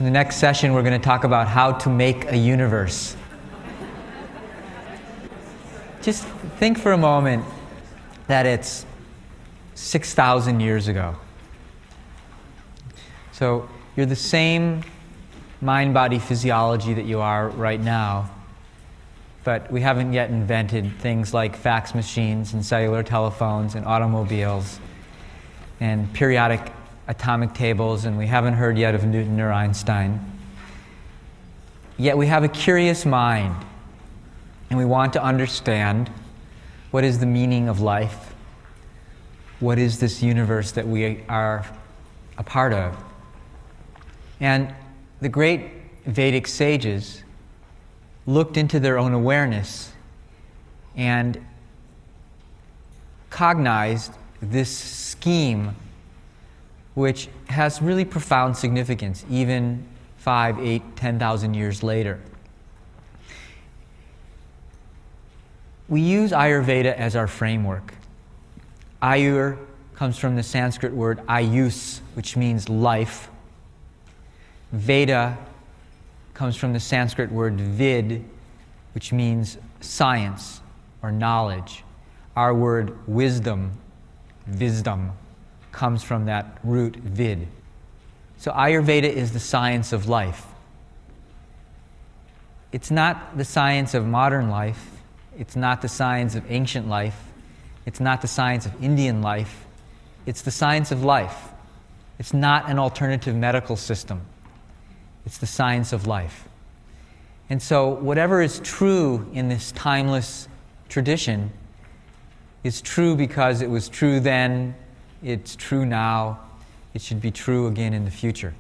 In the next session, we're going to talk about how to make a universe. Just think for a moment that it's 6,000 years ago. So you're the same mind-body physiology that you are right now, but we haven't yet invented things like fax machines and cellular telephones and automobiles and periodic atomic tables, and we haven't heard yet of Newton or Einstein. Yet we have a curious mind, and we want to understand what is the meaning of life. What is this universe that we are a part of? And the great Vedic sages looked into their own awareness and cognized this scheme, which has really profound significance, even 5, 8, 10,000 years later. We use Ayurveda as our framework. Ayur comes from the Sanskrit word ayus, which means life. Veda comes from the Sanskrit word vid, which means science or knowledge. Our word wisdom, comes from that root vid. So Ayurveda is the science of life. It's not the science of modern life. It's not the science of ancient life. It's not the science of Indian life. It's the science of life. It's not an alternative medical system. It's the science of life. And so whatever is true in this timeless tradition is true because it was true then, it's true now, it should be true again in the future.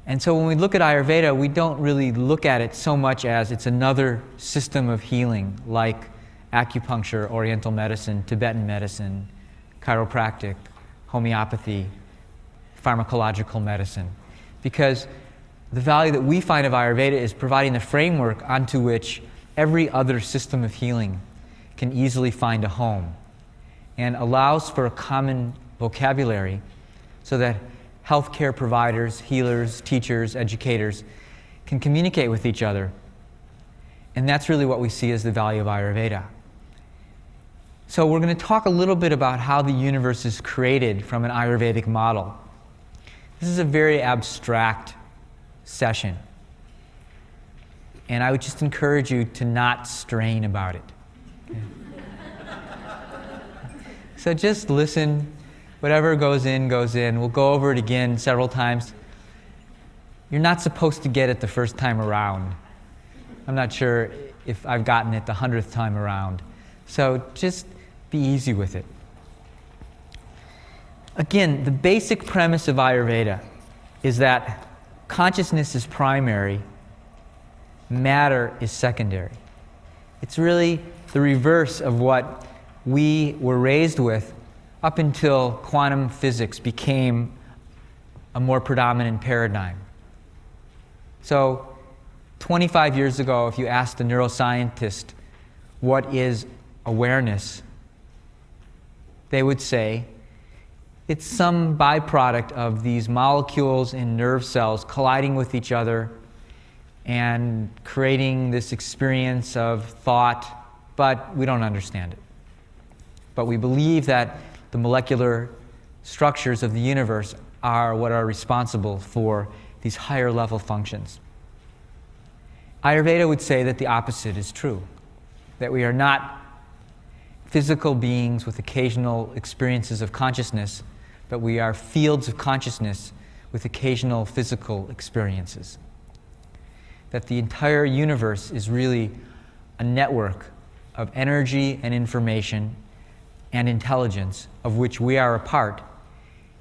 And so when we look at Ayurveda, we don't really look at it so much as it's another system of healing, like acupuncture, Oriental medicine, Tibetan medicine, chiropractic, homeopathy, pharmacological medicine. Because the value that we find of Ayurveda is providing the framework onto which every other system of healing can easily find a home, and allows for a common vocabulary so that healthcare providers, healers, teachers, educators can communicate with each other. And that's really what we see as the value of Ayurveda. So we're going to talk a little bit about how the universe is created from an Ayurvedic model. This is a very abstract session, and I would just encourage you to not strain about it. Okay? So just listen. Whatever goes in, goes in. We'll go over it again several times. You're not supposed to get it the first time around. I'm not sure if I've gotten it the 100th time around. So just be easy with it. Again, the basic premise of Ayurveda is that consciousness is primary, matter is secondary. It's really the reverse of what we were raised with up until quantum physics became a more predominant paradigm. So 25 years ago, if you asked a neuroscientist what is awareness, they would say it's some byproduct of these molecules in nerve cells colliding with each other and creating this experience of thought, but we don't understand it. But we believe that the molecular structures of the universe are what are responsible for these higher level functions. Ayurveda would say that the opposite is true, that we are not physical beings with occasional experiences of consciousness, but we are fields of consciousness with occasional physical experiences. That the entire universe is really a network of energy and information and intelligence of which we are a part.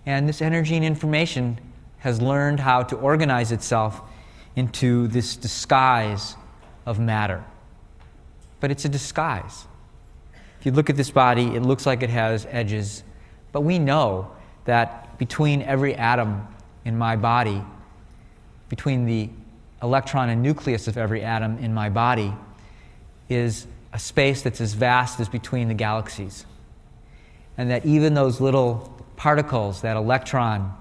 And this energy and information has learned how to organize itself into this disguise of matter. But it's a disguise. If you look at this body, it looks like it has edges, but we know that between every atom in my body, between the electron and nucleus of every atom in my body, is a space that's as vast as between the galaxies. And that even those little particles, that electron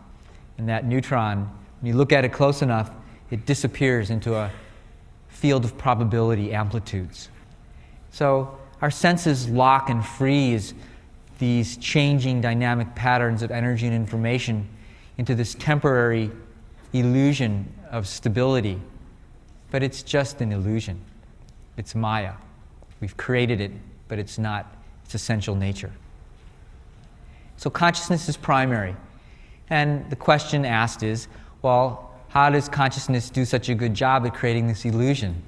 and that neutron, When you look at it close enough, it disappears into a field of probability amplitudes. So our senses lock and freeze these changing dynamic patterns of energy and information into this temporary illusion of stability. But it's just an illusion. It's Maya. We've created it, but it's not its essential nature. So consciousness is primary. And the question asked is, well, how does consciousness do such a good job at creating this illusion?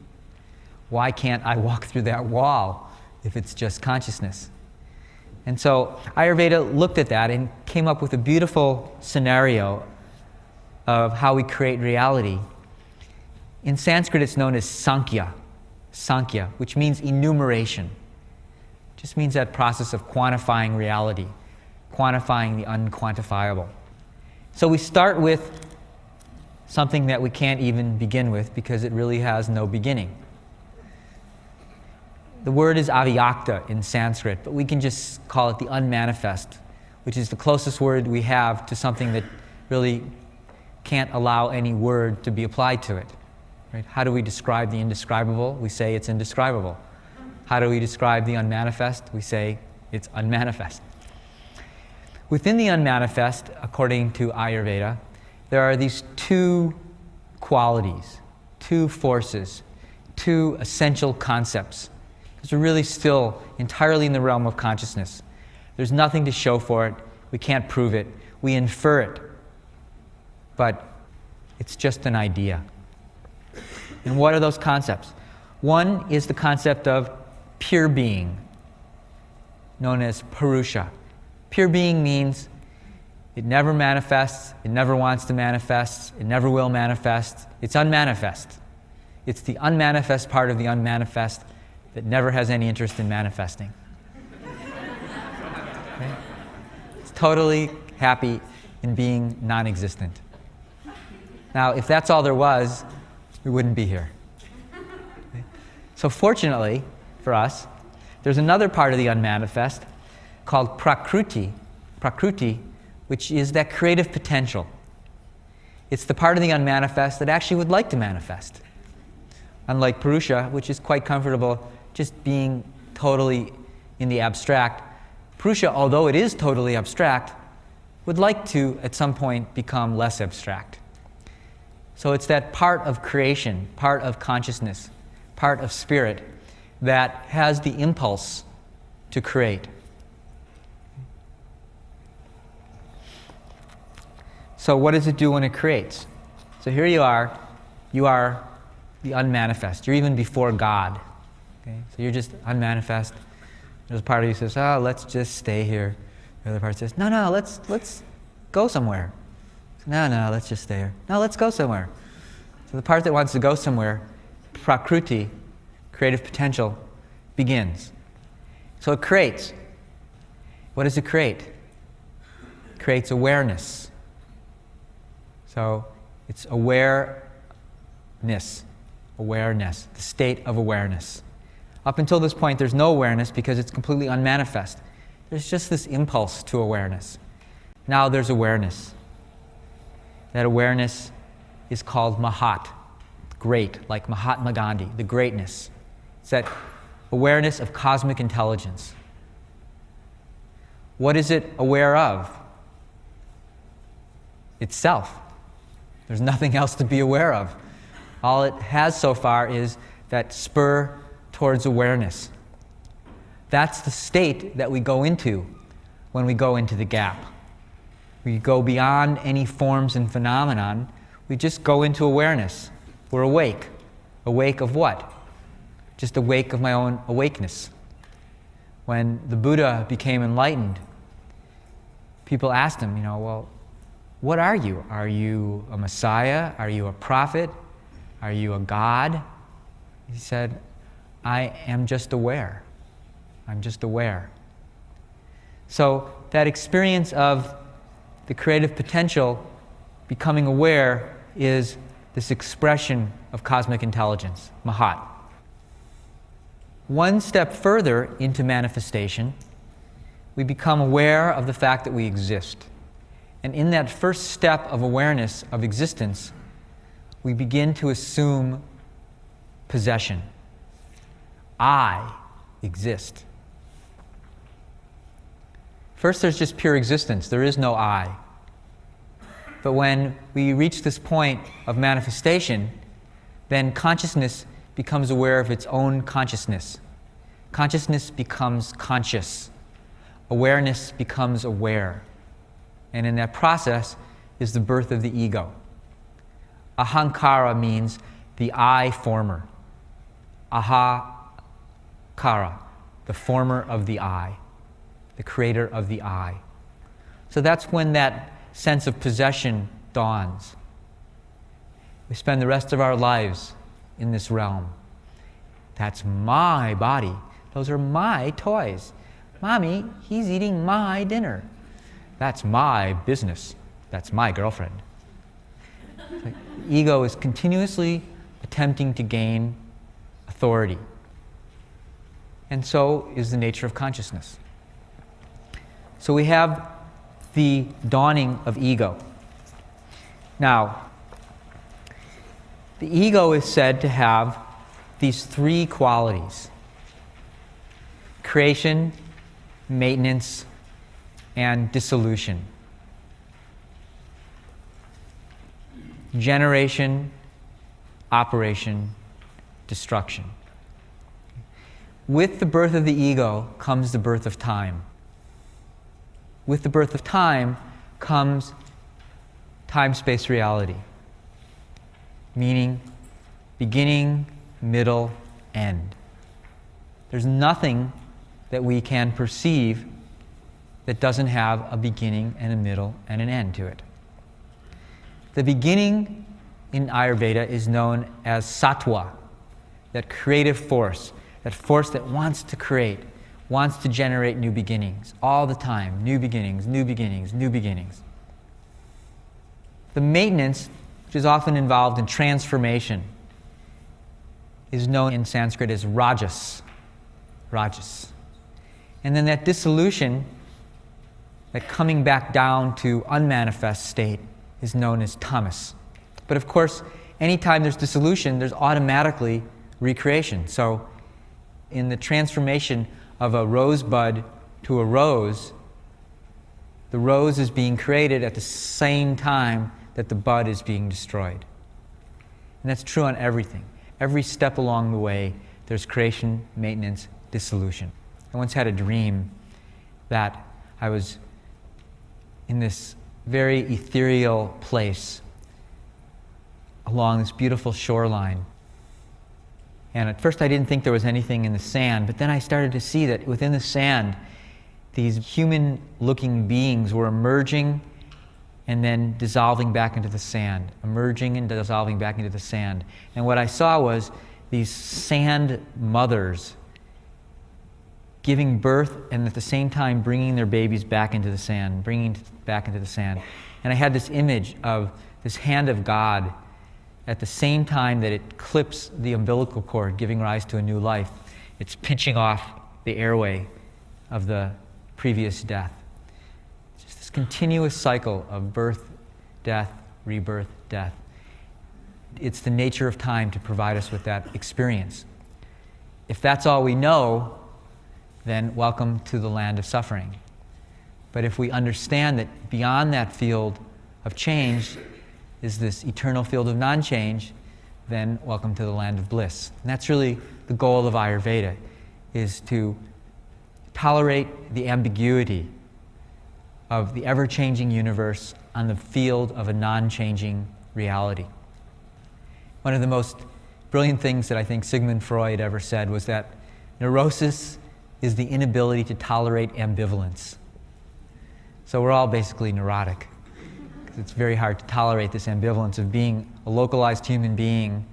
Why can't I walk through that wall if it's just consciousness? And so Ayurveda looked at that and came up with a beautiful scenario of how we create reality. In Sanskrit, it's known as Sankhya, which means enumeration. It just means that process of quantifying reality, quantifying the unquantifiable. So we start with something that we can't even begin with because it really has no beginning. The word is avyakta in Sanskrit, but we can just call it the unmanifest, which is the closest word we have to something that really can't allow any word to be applied to it. Right? How do we describe the indescribable? We say it's indescribable. How do we describe the unmanifest? We say it's unmanifest. Within the unmanifest, according to Ayurveda, there are these two qualities, two forces, two essential concepts. Because we're really still entirely in the realm of consciousness. There's nothing to show for it. We can't prove it. We infer it. But it's just an idea. And what are those concepts? One is the concept of pure being, known as Purusha. Pure being means it never manifests, it never wants to manifest, it never will manifest. It's unmanifest. It's the unmanifest part of the unmanifest that never has any interest in manifesting. Okay? It's totally happy in being non-existent. Now, if that's all there was, we wouldn't be here. Okay? So fortunately for us, there's another part of the unmanifest called Prakruti, which is that creative potential. It's the part of the unmanifest that actually would like to manifest. Unlike Purusha, which is quite comfortable just being totally in the abstract, Purusha, although it is totally abstract, would like to, at some point, become less abstract. So it's that part of creation, part of consciousness, part of spirit that has the impulse to create. So what does it do when it creates? So here you are the unmanifest. You're even before God. Okay? So you're just unmanifest. There's a part of you says, oh, let's just stay here. The other part says, no, let's go somewhere. No, let's just stay here. No, let's go somewhere. So the part that wants to go somewhere, Prakruti, creative potential, begins. So it creates. What does it create? It creates awareness. So it's awareness, the state of awareness. Up until this point, there's no awareness because it's completely unmanifest. There's just this impulse to awareness. Now there's awareness. That awareness is called Mahat, great, like Mahatma Gandhi, the greatness. It's that awareness of cosmic intelligence. What is it aware of? Itself. There's nothing else to be aware of. All it has so far is that spur towards awareness. That's the state that we go into when we go into the gap. We go beyond any forms and phenomenon. We just go into awareness. We're awake. Awake of what? Just awake of my own awakeness. When the Buddha became enlightened, people asked him, well, what are you? Are you a Messiah? Are you a prophet? Are you a God? He said, I am just aware. I'm just aware. So that experience of the creative potential becoming aware is this expression of cosmic intelligence, Mahat. One step further into manifestation, we become aware of the fact that we exist. And in that first step of awareness of existence, we begin to assume possession. I exist. First, there's just pure existence. There is no I. But when we reach this point of manifestation, then consciousness becomes aware of its own consciousness. Consciousness becomes conscious. Awareness becomes aware. And in that process is the birth of the ego. Ahankara means the I former. Ahakara, the former of the I, the creator of the I. So that's when that sense of possession dawns. We spend the rest of our lives in this realm. That's my body. Those are my toys. Mommy, he's eating my dinner. That's my business. That's my girlfriend. The ego is continuously attempting to gain authority. And so is the nature of consciousness. So we have the dawning of ego. Now, the ego is said to have these three qualities: creation, maintenance, and dissolution. Generation, operation, destruction. With the birth of the ego comes the birth of time. With the birth of time comes time-space reality, meaning beginning, middle, end. There's nothing that we can perceive that doesn't have a beginning and a middle and an end to it. The beginning in Ayurveda is known as sattva, that creative force, that force that wants to create, wants to generate new beginnings all the time. New beginnings, new beginnings, new beginnings. The maintenance, which is often involved in transformation, is known in Sanskrit as rajas. Rajas. And then that dissolution, that coming back down to unmanifest state, is known as tamas. But of course, anytime there's dissolution, there's automatically recreation. So in the transformation of a rosebud to a rose, the rose is being created at the same time that the bud is being destroyed. And that's true on everything. Every step along the way, there's creation, maintenance, dissolution. I once had a dream that I was in this very ethereal place along this beautiful shoreline. And at first I didn't think there was anything in the sand, but then I started to see that within the sand, these human-looking beings were emerging and then dissolving back into the sand, emerging and dissolving back into the sand. And what I saw was these sand mothers giving birth and at the same time bringing their babies back into the sand, bringing back into the sand. And I had this image of this hand of God at the same time that it clips the umbilical cord, giving rise to a new life. It's pinching off the airway of the previous death. It's just this continuous cycle of birth, death, rebirth, death. It's the nature of time to provide us with that experience. If that's all we know, then welcome to the land of suffering. But if we understand that beyond that field of change is this eternal field of non-change, then welcome to the land of bliss. And that's really the goal of Ayurveda, is to tolerate the ambiguity of the ever-changing universe on the field of a non-changing reality. One of the most brilliant things that I think Sigmund Freud ever said was that neurosis is the inability to tolerate ambivalence. So we're all basically neurotic. It's very hard to tolerate this ambivalence of being a localized human being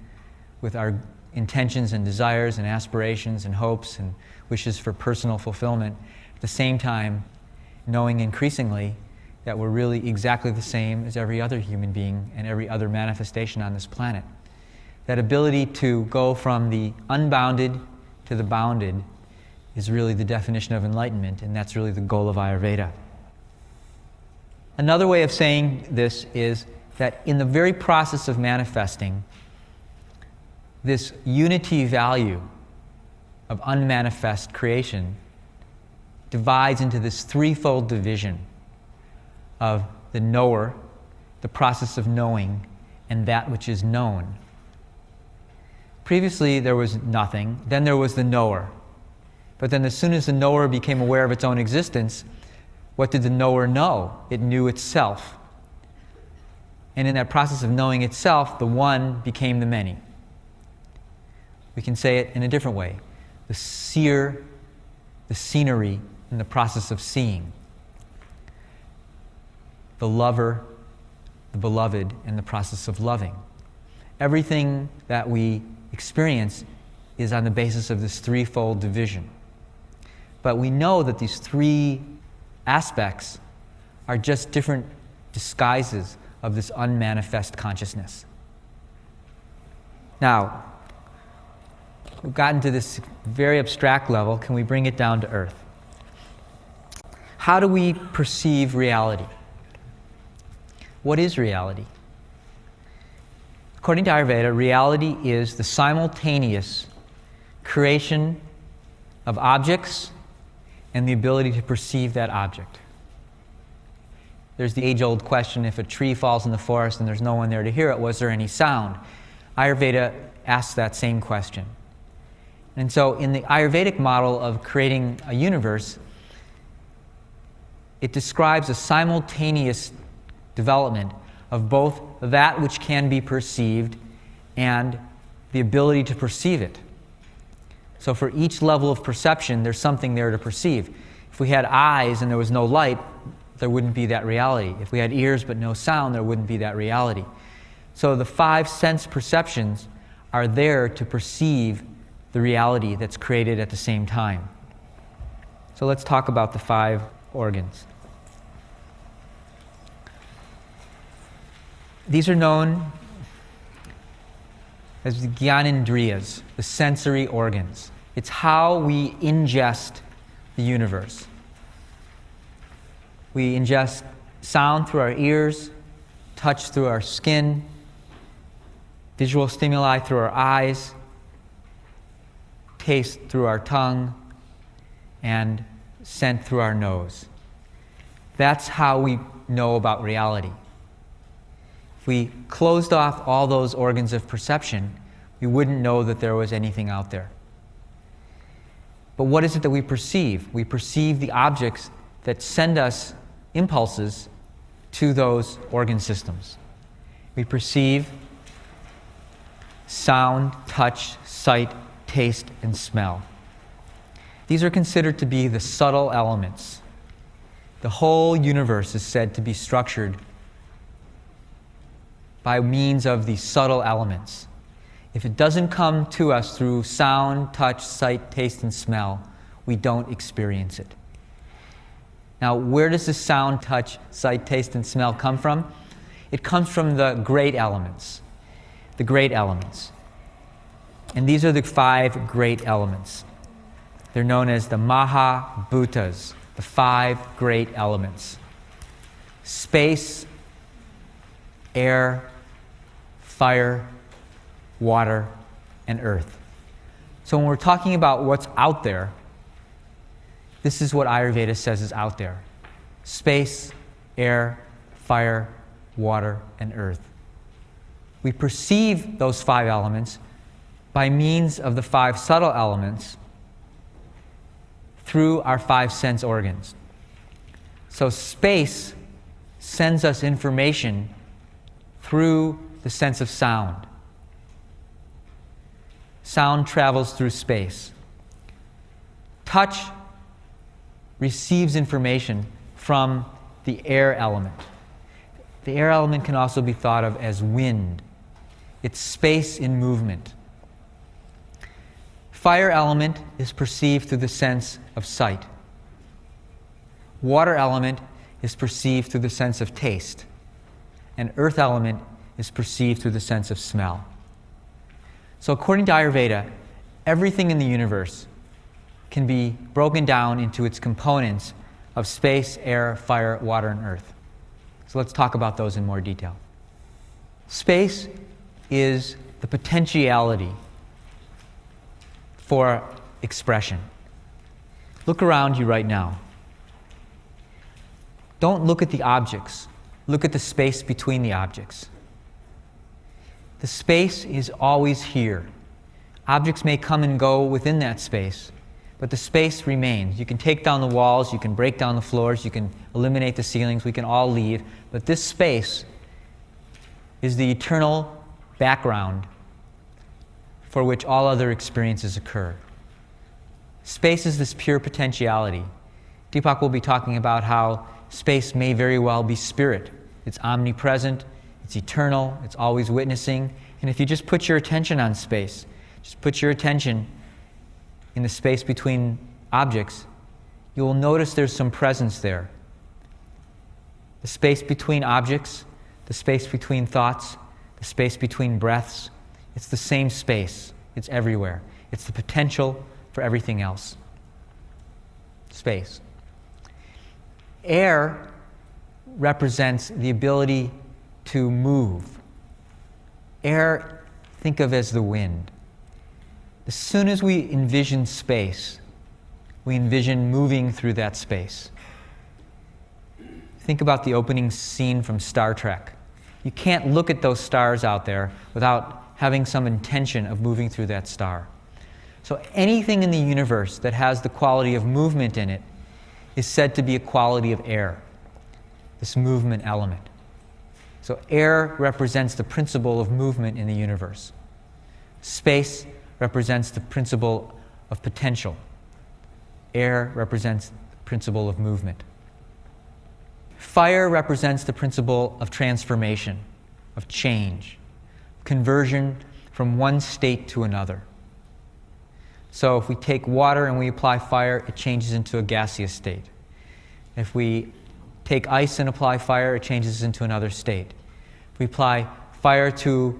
with our intentions and desires and aspirations and hopes and wishes for personal fulfillment, at the same time knowing increasingly that we're really exactly the same as every other human being and every other manifestation on this planet. That ability to go from the unbounded to the bounded is really the definition of enlightenment, and that's really the goal of Ayurveda. Another way of saying this is that in the very process of manifesting, this unity value of unmanifest creation divides into this threefold division of the knower, the process of knowing, and that which is known. Previously, there was nothing, then there was the knower. But then as soon as the knower became aware of its own existence, what did the knower know? It knew itself. And in that process of knowing itself, the one became the many. We can say it in a different way. The seer, the scenery, in the process of seeing. The lover, the beloved, in the process of loving. Everything that we experience is on the basis of this threefold division. But we know that these three aspects are just different disguises of this unmanifest consciousness. Now, we've gotten to this very abstract level. Can we bring it down to earth? How do we perceive reality? What is reality? According to Ayurveda, reality is the simultaneous creation of objects and the ability to perceive that object. There's the age-old question, if a tree falls in the forest and there's no one there to hear it, was there any sound? Ayurveda asks that same question. And so in the Ayurvedic model of creating a universe, it describes a simultaneous development of both that which can be perceived and the ability to perceive it. So for each level of perception, there's something there to perceive. If we had eyes and there was no light, there wouldn't be that reality. If we had ears but no sound, there wouldn't be that reality. So the five sense perceptions are there to perceive the reality that's created at the same time. So let's talk about the five organs. These are known as the Gyanendriyas, the sensory organs. It's how we ingest the universe. We ingest sound through our ears, touch through our skin, visual stimuli through our eyes, taste through our tongue, and scent through our nose. That's how we know about reality. If we closed off all those organs of perception, we wouldn't know that there was anything out there. But what is it that we perceive? We perceive the objects that send us impulses to those organ systems. We perceive sound, touch, sight, taste, and smell. These are considered to be the subtle elements. The whole universe is said to be structured by means of these subtle elements. If it doesn't come to us through sound, touch, sight, taste, and smell, we don't experience it. Now, where does the sound, touch, sight, taste, and smell come from? It comes from the great elements. The great elements. And these are the five great elements. They're known as the Mahabhutas, the five great elements. Space, air, fire, water, and earth. So when we're talking about what's out there, this is what Ayurveda says is out there. Space, air, fire, water, and earth. We perceive those five elements by means of the five subtle elements through our five sense organs. So space sends us information through the sense of sound. Sound travels through space. Touch receives information from the air element. The air element can also be thought of as wind. It's space in movement. Fire element is perceived through the sense of sight. Water element is perceived through the sense of taste. And earth element is perceived through the sense of smell. So according to Ayurveda, everything in the universe can be broken down into its components of space, air, fire, water, and earth. So let's talk about those in more detail. Space is the potentiality for expression. Look around you right now. Don't look at the objects. Look at the space between the objects. The space is always here. Objects may come and go within that space, but the space remains. You can take down the walls, you can break down the floors, you can eliminate the ceilings, we can all leave, but this space is the eternal background for which all other experiences occur. Space is this pure potentiality. Deepak will be talking about how space may very well be spirit. It's omnipresent, it's eternal, it's always witnessing. And if you just put your attention on space, just put your attention in the space between objects, you will notice there's some presence there. The space between objects, the space between thoughts, the space between breaths, it's the same space. It's everywhere. It's the potential for everything else. Space. Air represents the ability to move. Air, think of as the wind. As soon as we envision space, we envision moving through that space. Think about the opening scene from Star Trek. You can't look at those stars out there without having some intention of moving through that star. So anything in the universe that has the quality of movement in it is said to be a quality of air, this movement element. So air represents the principle of movement in the universe. Space represents the principle of potential. Air represents the principle of movement. Fire represents the principle of transformation, of change, conversion from one state to another. So if we take water and we apply fire, it changes into a gaseous state. If we take ice and apply fire, it changes into another state. If we apply fire to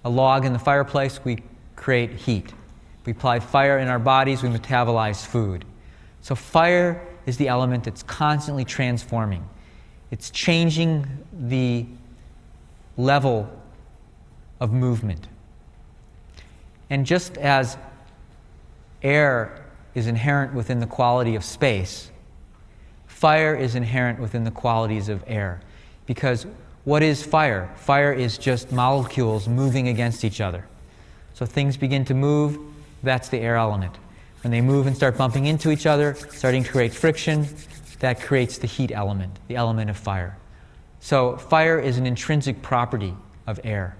a log in the fireplace, we create heat. If we apply fire in our bodies, we metabolize food. So fire is the element that's constantly transforming. It's changing the level of movement. And just as air is inherent within the quality of space, fire is inherent within the qualities of air. Because what is fire? Fire is just molecules moving against each other. So things begin to move, that's the air element. When they move and start bumping into each other, starting to create friction, that creates the heat element, the element of fire. So fire is an intrinsic property of air.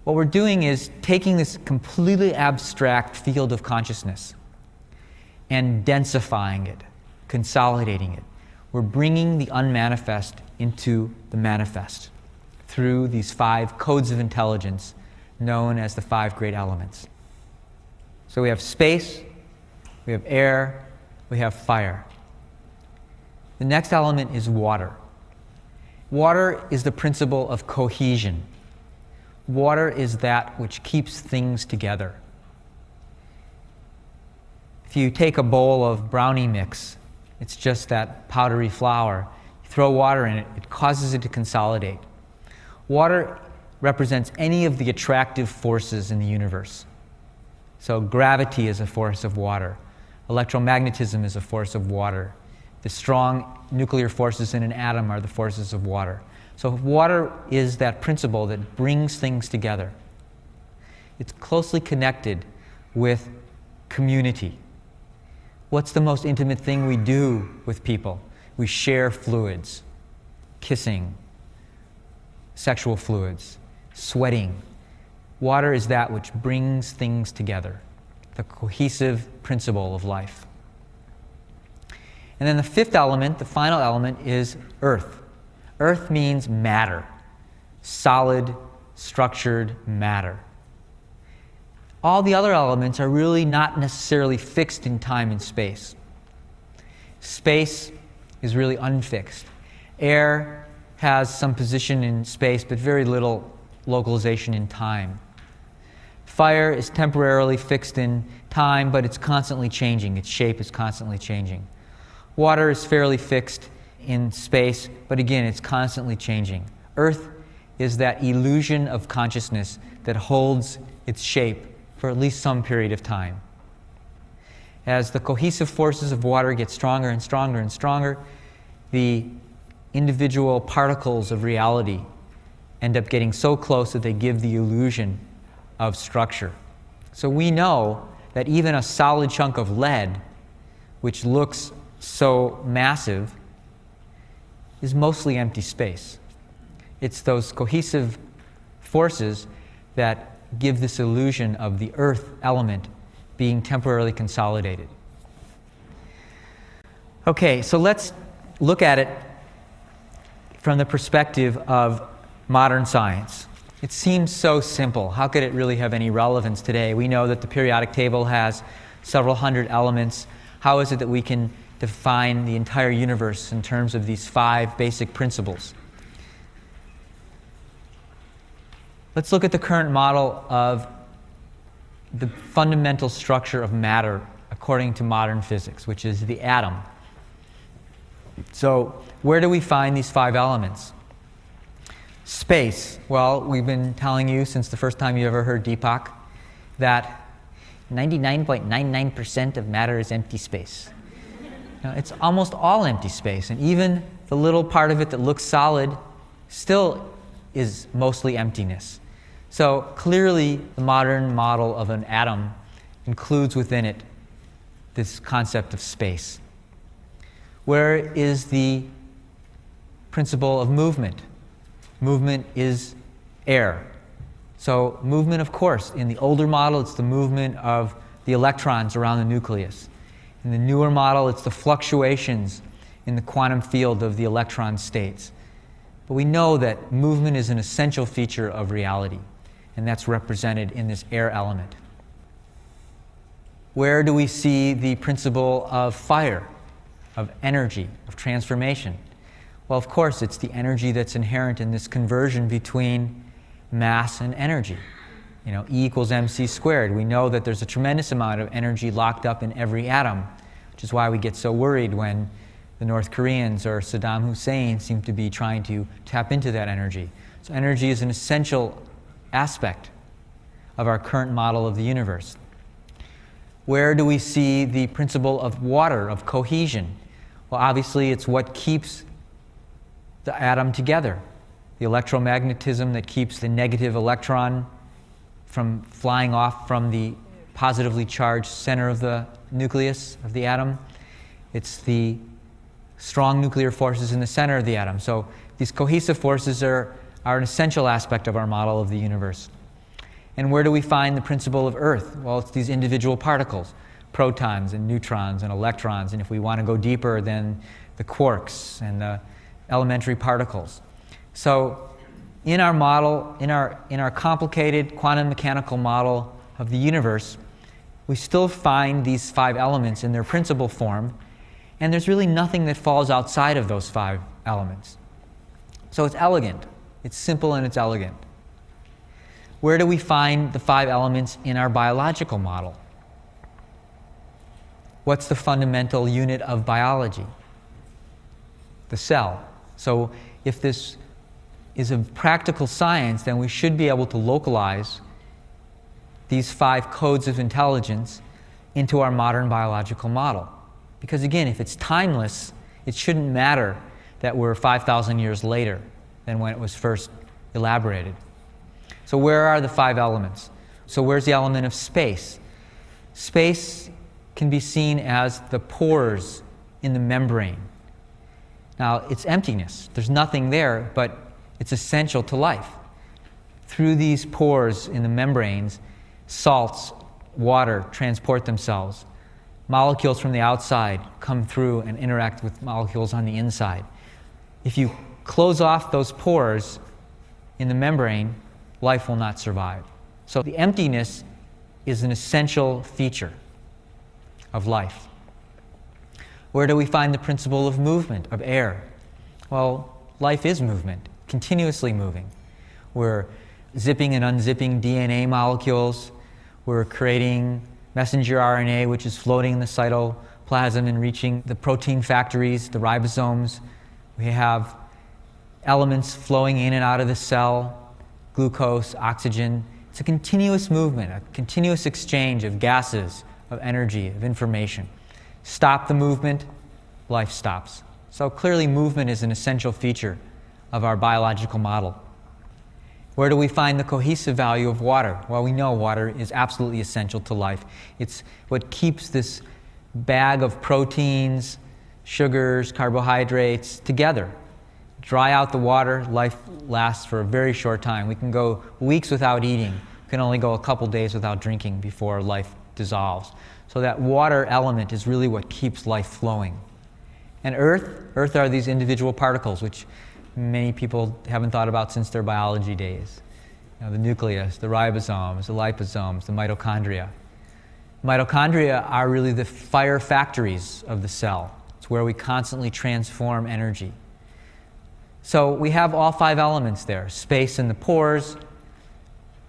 What we're doing is taking this completely abstract field of consciousness and densifying it, consolidating it. We're bringing the unmanifest into the manifest through these 5 codes of intelligence known as the 5 great elements. So we have space, we have air, we have fire. The next element is water. Water is the principle of cohesion. Water is that which keeps things together. If you take a bowl of brownie mix, it's just that powdery flour. You throw water in it, it causes it to consolidate. Water represents any of the attractive forces in the universe. So gravity is a force of water. Electromagnetism is a force of water. The strong nuclear forces in an atom are the forces of water. So water is that principle that brings things together. It's closely connected with community. What's the most intimate thing we do with people? We share fluids, kissing, sexual fluids, sweating. Water is that which brings things together, the cohesive principle of life. And then the 5th element, the final element, is earth. Earth means matter, solid, structured matter. All the other elements are really not necessarily fixed in time and space. Space is really unfixed. Air has some position in space, but very little localization in time. Fire is temporarily fixed in time, but it's constantly changing. Its shape is constantly changing. Water is fairly fixed in space, but again, it's constantly changing. Earth is that illusion of consciousness that holds its shape for at least some period of time. As the cohesive forces of water get stronger and stronger and stronger, the individual particles of reality end up getting so close that they give the illusion of structure. So we know that even a solid chunk of lead, which looks so massive, is mostly empty space. It's those cohesive forces that give this illusion of the earth element being temporarily consolidated. Okay, so let's look at it from the perspective of modern science. It seems so simple. How could it really have any relevance today? We know that the periodic table has several hundred elements. How is it that we can define the entire universe in terms of these 5 basic principles? Let's look at the current model of the fundamental structure of matter according to modern physics, which is the atom. So, where do we find these 5 elements? Space. Well, we've been telling you since the first time you ever heard Deepak that 99.99% of matter is empty space. Now, it's almost all empty space, and even the little part of it that looks solid still is mostly emptiness. So clearly, the modern model of an atom includes within it this concept of space. Where is the principle of movement? Movement is air. So movement, of course, in the older model, it's the movement of the electrons around the nucleus. In the newer model, it's the fluctuations in the quantum field of the electron states. But we know that movement is an essential feature of reality, and that's represented in this air element. Where do we see the principle of fire, of energy, of transformation? Well, of course, it's the energy that's inherent in this conversion between mass and energy. E equals mc squared. We know that there's a tremendous amount of energy locked up in every atom, which is why we get so worried when the North Koreans or Saddam Hussein seem to be trying to tap into that energy. So energy is an essential aspect of our current model of the universe. Where do we see the principle of water, of cohesion? Well, obviously, it's what keeps the atom together. The electromagnetism that keeps the negative electron from flying off from the positively charged center of the nucleus of the atom. It's the strong nuclear forces in the center of the atom. So these cohesive forces are an essential aspect of our model of the universe. And where do we find the principle of Earth? Well, it's these individual particles, protons and neutrons and electrons, and if we want to go deeper, then the quarks and the elementary particles. So in our model, in our complicated quantum mechanical model of the universe, we still find these 5 elements in their principal form, and there's really nothing that falls outside of those 5 elements. So it's elegant. It's simple and it's elegant. Where do we find the 5 elements in our biological model? What's the fundamental unit of biology? The cell. So if this is a practical science, then we should be able to localize these 5 codes of intelligence into our modern biological model. Because again, if it's timeless, it shouldn't matter that we're 5,000 years later than when it was first elaborated. So where are the 5 elements? So where's the element of space? Space can be seen as the pores in the membrane. Now, it's emptiness. There's nothing there, but it's essential to life. Through these pores in the membranes, salts, water transport themselves. Molecules from the outside come through and interact with molecules on the inside. If you close off those pores in the membrane, life will not survive. So the emptiness is an essential feature of life. Where do we find the principle of movement, of air? Well, life is movement, continuously moving. We're zipping and unzipping DNA molecules. We're creating messenger RNA, which is floating in the cytoplasm and reaching the protein factories, the ribosomes, We have elements flowing in and out of the cell, glucose, oxygen. It's a continuous movement, a continuous exchange of gases, of energy, of information. Stop the movement, life stops. So clearly movement is an essential feature of our biological model. Where do we find the cohesive value of water? Well, we know water is absolutely essential to life. It's what keeps this bag of proteins, sugars, carbohydrates together. Dry out the water, life lasts for a very short time. We can go weeks without eating. We can only go a couple days without drinking before life dissolves. So that water element is really what keeps life flowing. And Earth are these individual particles, which many people haven't thought about since their biology days. The nucleus, the ribosomes, the liposomes, the mitochondria. Mitochondria are really the fire factories of the cell. It's where we constantly transform energy. So we have all 5 elements there: space in the pores,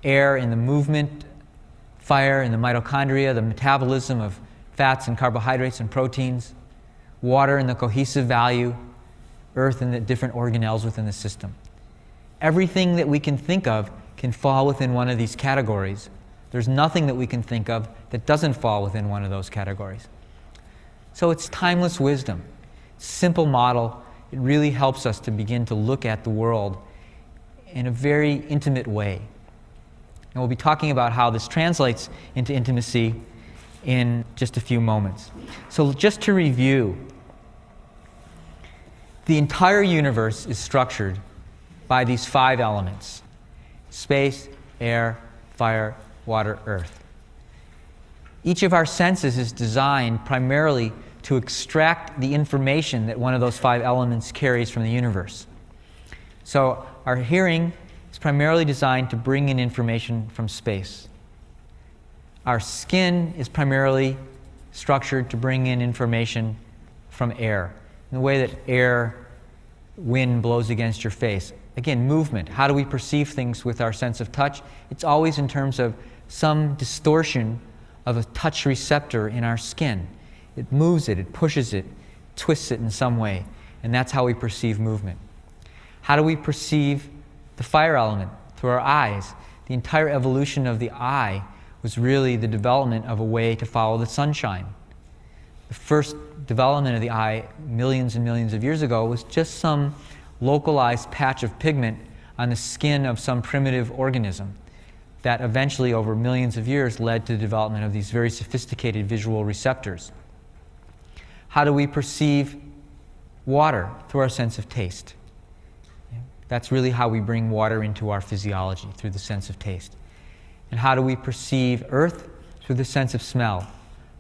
air in the movement, fire in the mitochondria, the metabolism of fats and carbohydrates and proteins, water in the cohesive value, earth in the different organelles within the system. Everything that we can think of can fall within one of these categories. There's nothing that we can think of that doesn't fall within one of those categories. So it's timeless wisdom. Simple model. It really helps us to begin to look at the world in a very intimate way. And we'll be talking about how this translates into intimacy in just a few moments. So just to review, the entire universe is structured by these 5 elements: space, air, fire, water, earth. Each of our senses is designed primarily to extract the information that one of those 5 elements carries from the universe. So our hearing is primarily designed to bring in information from space. Our skin is primarily structured to bring in information from air, in the way that air, wind blows against your face. Again, movement. How do we perceive things with our sense of touch? It's always in terms of some distortion of a touch receptor in our skin. It moves it, it pushes it, twists it in some way, and that's how we perceive movement. How do we perceive the fire element? Through our eyes. The entire evolution of the eye was really the development of a way to follow the sunshine. The first development of the eye millions and millions of years ago was just some localized patch of pigment on the skin of some primitive organism that eventually, over millions of years, led to the development of these very sophisticated visual receptors. How do we perceive water? Through our sense of taste. That's really how we bring water into our physiology, through the sense of taste. And how do we perceive earth? Through the sense of smell.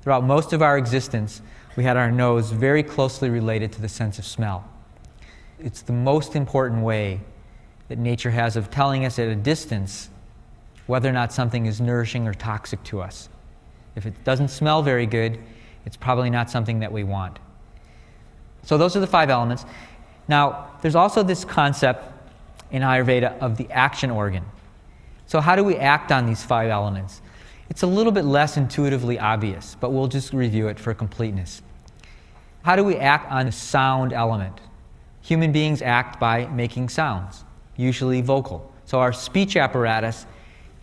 Throughout most of our existence, we had our nose very closely related to the sense of smell. It's the most important way that nature has of telling us at a distance whether or not something is nourishing or toxic to us. If it doesn't smell very good, it's probably not something that we want. So those are the 5 elements. Now, there's also this concept in Ayurveda of the action organ. So how do we act on these 5 elements? It's a little bit less intuitively obvious, but we'll just review it for completeness. How do we act on the sound element? Human beings act by making sounds, usually vocal. So our speech apparatus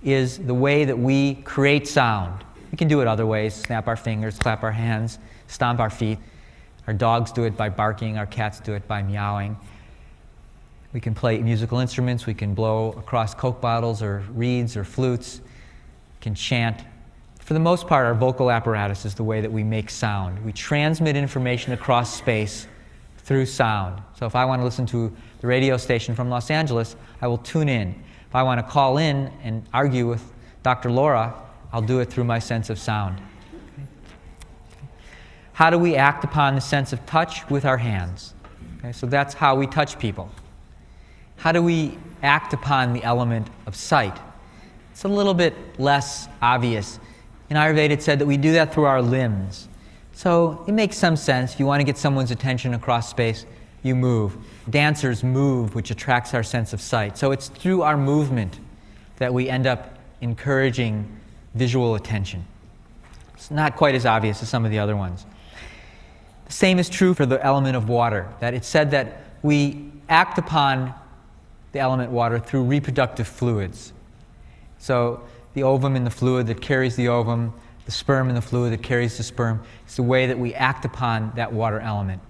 is the way that we create sound. We can do it other ways: snap our fingers, clap our hands, stomp our feet. Our dogs do it by barking, our cats do it by meowing. We can play musical instruments, we can blow across Coke bottles or reeds or flutes, we can chant. For the most part, our vocal apparatus is the way that we make sound. We transmit information across space through sound. So if I want to listen to the radio station from Los Angeles, I will tune in. If I want to call in and argue with Dr. Laura, I'll do it through my sense of sound. How do we act upon the sense of touch? With our hands. So that's how we touch people. How do we act upon the element of sight? It's a little bit less obvious. In Ayurveda, it said that we do that through our limbs. So it makes some sense. If you want to get someone's attention across space, you move. Dancers move, which attracts our sense of sight. So it's through our movement that we end up encouraging visual attention. It's not quite as obvious as some of the other ones. The same is true for the element of water, that it's said that we act upon the element water through reproductive fluids. So the ovum in the fluid that carries the ovum, the sperm in the fluid that carries the sperm, it's the way that we act upon that water element.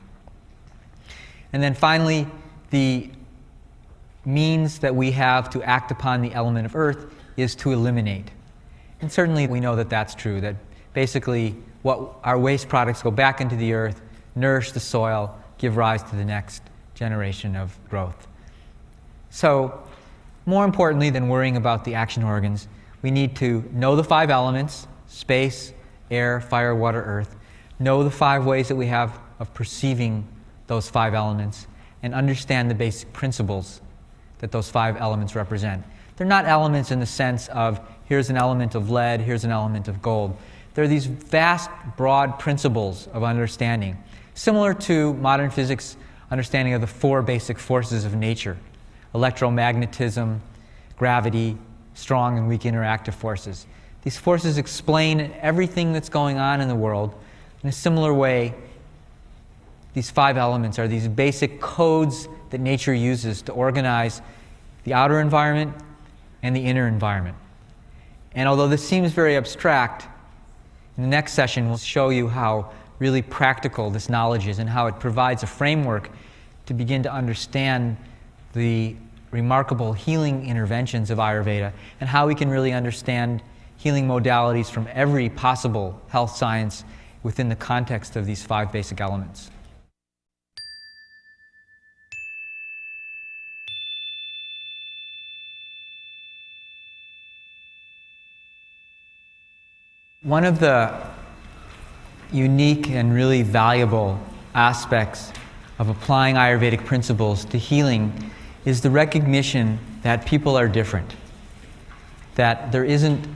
And then finally, the means that we have to act upon the element of earth is to eliminate. And certainly we know that that's true, that basically what our waste products go back into the earth, nourish the soil, give rise to the next generation of growth. So, more importantly than worrying about the action organs, we need to know the 5 elements: space, air, fire, water, earth. Know the 5 ways that we have of perceiving those 5 elements, and understand the basic principles that those 5 elements represent. They're not elements in the sense of here's an element of lead, here's an element of gold. They're these vast, broad principles of understanding, similar to modern physics' understanding of the 4 basic forces of nature: electromagnetism, gravity, strong and weak interactive forces. These forces explain everything that's going on in the world. In a similar way, these 5 elements are these basic codes that nature uses to organize the outer environment and the inner environment. And although this seems very abstract, in the next session we'll show you how really practical this knowledge is and how it provides a framework to begin to understand the remarkable healing interventions of Ayurveda and how we can really understand healing modalities from every possible health science within the context of these 5 basic elements. One of the unique and really valuable aspects of applying Ayurvedic principles to healing is the recognition that people are different. That there isn't,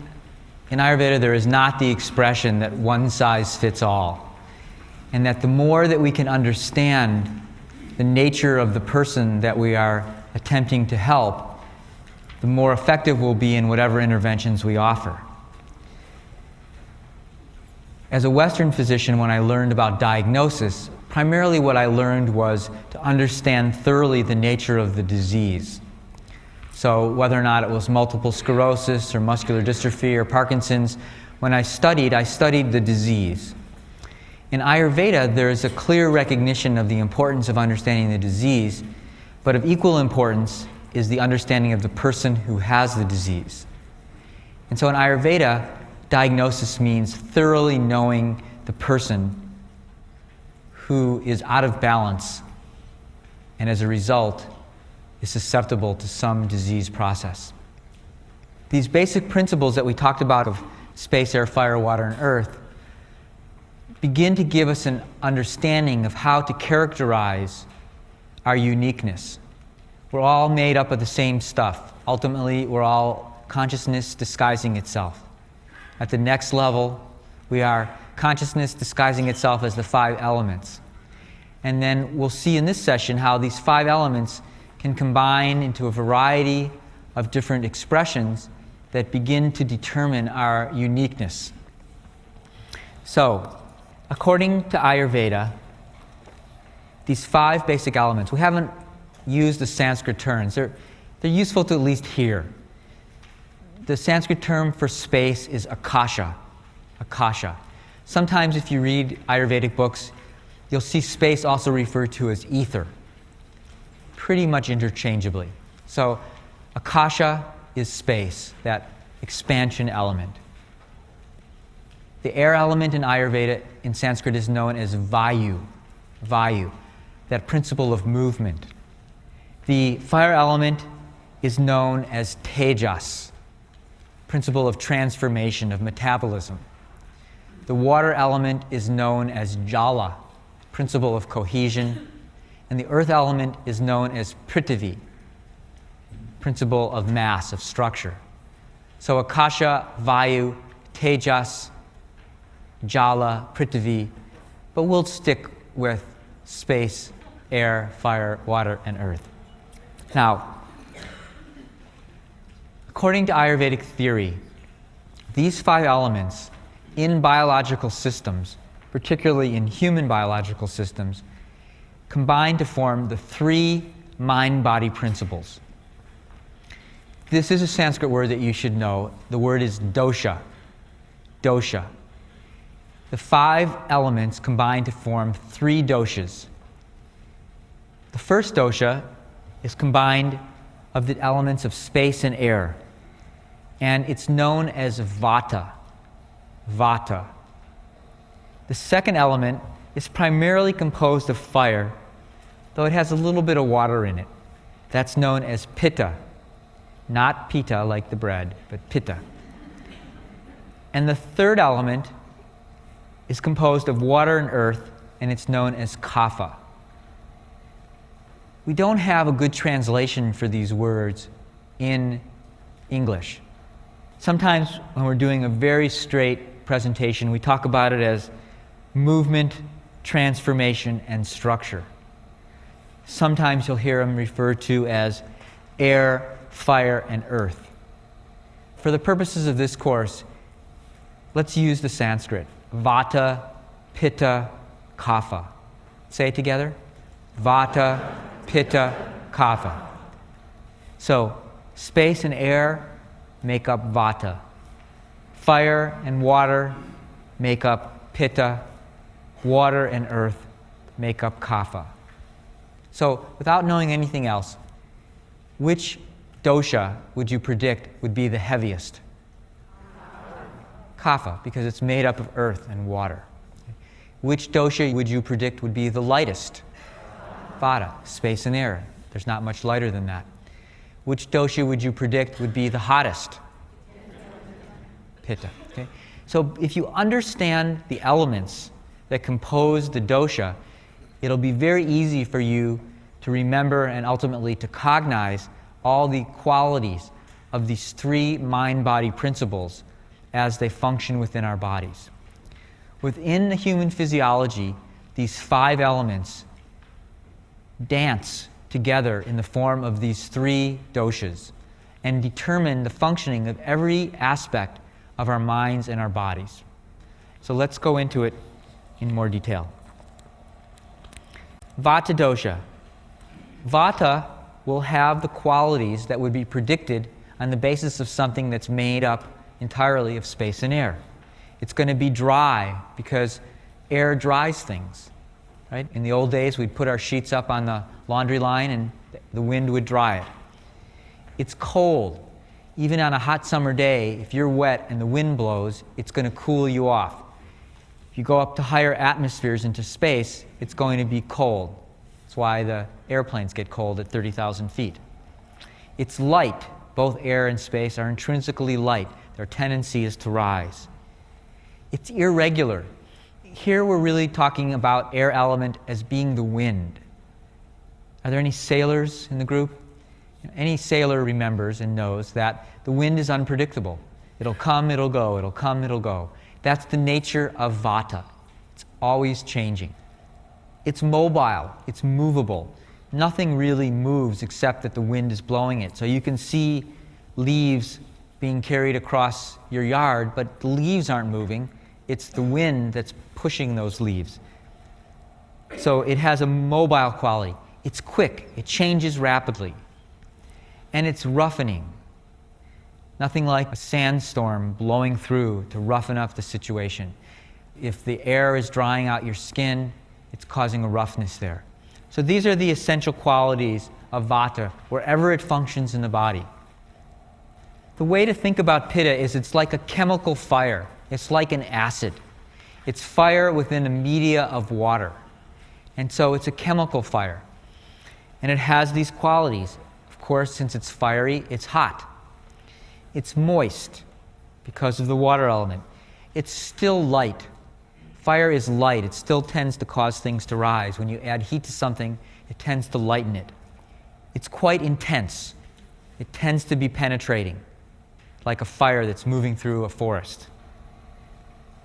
in Ayurveda, there is not the expression that one size fits all. And that the more that we can understand the nature of the person that we are attempting to help, the more effective we'll be in whatever interventions we offer. As a Western physician, when I learned about diagnosis, primarily what I learned was to understand thoroughly the nature of the disease. So whether or not it was multiple sclerosis or muscular dystrophy or Parkinson's, when I studied the disease. In Ayurveda, there is a clear recognition of the importance of understanding the disease, but of equal importance is the understanding of the person who has the disease. And so in Ayurveda, diagnosis means thoroughly knowing the person who is out of balance and as a result is susceptible to some disease process. These basic principles that we talked about of space, air, fire, water, and earth begin to give us an understanding of how to characterize our uniqueness. We're all made up of the same stuff. Ultimately, we're all consciousness disguising itself. At the next level, we are consciousness disguising itself as the 5 elements. And then we'll see in this session how these 5 elements can combine into a variety of different expressions that begin to determine our uniqueness. So, according to Ayurveda, these 5 basic elements, we haven't used the Sanskrit terms. They're useful to at least hear. The Sanskrit term for space is akasha. Akasha. Sometimes if you read Ayurvedic books, you'll see space also referred to as ether, pretty much interchangeably. So akasha is space, that expansion element. The air element in Ayurveda in Sanskrit is known as vayu, vayu, that principle of movement. The fire element is known as tejas, principle of transformation, of metabolism. The water element is known as jala, principle of cohesion. And the earth element is known as prithvi, principle of mass, of structure. So akasha, vayu, tejas, jala, prithvi, but we'll stick with space, air, fire, water, and earth. Now, according to Ayurvedic theory, these 5 elements in biological systems, particularly in human biological systems, combine to form the three mind-body principles. This is a Sanskrit word that you should know. The word is dosha. Dosha. The 5 elements combine to form 3 doshas. The first dosha is combined of the elements of space and air, and it's known as vata. Vata. The second element is primarily composed of fire, though it has a little bit of water in it. That's known as pitta. Not pita like the bread, but pitta. And the third element is composed of water and earth, and it's known as kapha. We don't have a good translation for these words in English. Sometimes when we're doing a very straight presentation, we talk about it as movement, transformation, and structure. Sometimes you'll hear them referred to as air, fire, and earth. For the purposes of this course, let's use the Sanskrit. Vata, pitta, kapha. Say it together. Vata, pitta, kapha. So, space and air make up vata. Fire and water make up pitta. Water and earth make up kapha. So, without knowing anything else, which dosha would you predict would be the heaviest? Kapha, because it's made up of earth and water. Which dosha would you predict would be the lightest? Vata, space and air. There's not much lighter than that. Which dosha would you predict would be the hottest? Pitta. Okay? So if you understand the elements that compose the dosha, it'll be very easy for you to remember and ultimately to cognize all the qualities of these 3 mind-body principles as they function within our bodies. Within the human physiology, these 5 elements dance together in the form of these 3 doshas and determine the functioning of every aspect of our minds and our bodies. So let's go into it in more detail. Vata dosha. Vata will have the qualities that would be predicted on the basis of something that's made up entirely of space and air. It's going to be dry because air dries things. Right? In the old days, we'd put our sheets up on the laundry line and the wind would dry it. It's cold. Even on a hot summer day, if you're wet and the wind blows, it's going to cool you off. If you go up to higher atmospheres into space, it's going to be cold. That's why the airplanes get cold at 30,000 feet. It's light. Both air and space are intrinsically light. Their tendency is to rise. It's irregular. Here we're really talking about air element as being the wind. Are there any sailors in the group? Any sailor remembers and knows that the wind is unpredictable. It'll come, it'll go, it'll come, it'll go. That's the nature of vata. It's always changing. It's mobile, it's movable. Nothing really moves except that the wind is blowing it. So you can see leaves being carried across your yard, but the leaves aren't moving. It's the wind that's pushing those leaves. So it has a mobile quality. It's quick, it changes rapidly. And it's roughening. Nothing like a sandstorm blowing through to roughen up the situation. If the air is drying out your skin, it's causing a roughness there. So these are the essential qualities of vata wherever it functions in the body. The way to think about pitta is it's like a chemical fire. It's like an acid. It's fire within a media of water. And so it's a chemical fire. And it has these qualities. Of course, since it's fiery, it's hot. It's moist because of the water element. It's still light. Fire is light. It still tends to cause things to rise. When you add heat to something, it tends to lighten it. It's quite intense. It tends to be penetrating, like a fire that's moving through a forest.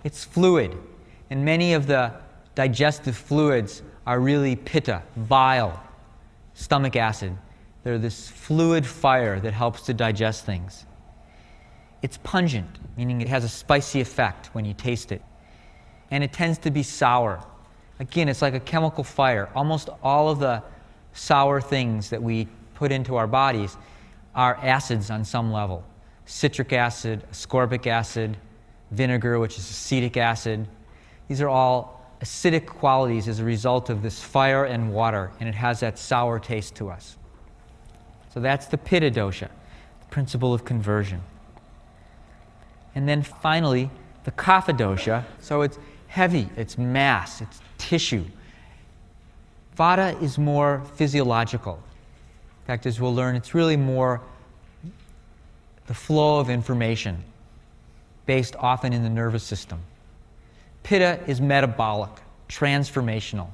It's fluid, and many of the digestive fluids are really pitta, bile, stomach acid. They're this fluid fire that helps to digest things. It's pungent, meaning it has a spicy effect when you taste it. And it tends to be sour. Again, it's like a chemical fire. Almost all of the sour things that we put into our bodies are acids on some level. Citric acid, ascorbic acid, vinegar, which is acetic acid. These are all acidic qualities as a result of this fire and water, and it has that sour taste to us. So that's the Pitta dosha, the principle of conversion. And then finally, the Kapha dosha. So it's heavy, it's mass, it's tissue. Vata is more physiological. In fact, as we'll learn, it's really more the flow of information based often in the nervous system. Pitta is metabolic, transformational.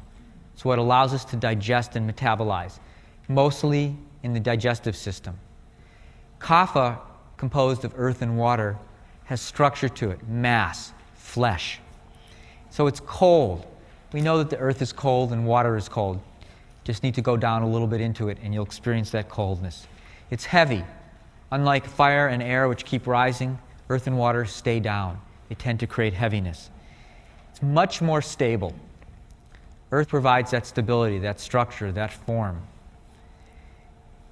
It's what allows us to digest and metabolize, mostly in the digestive system. Kapha, composed of earth and water, has structure to it, mass, flesh. So it's cold. We know that the earth is cold and water is cold. Just need to go down a little bit into it and you'll experience that coldness. It's heavy. Unlike fire and air, which keep rising, earth and water stay down. They tend to create heaviness. It's much more stable. Earth provides that stability, that structure, that form.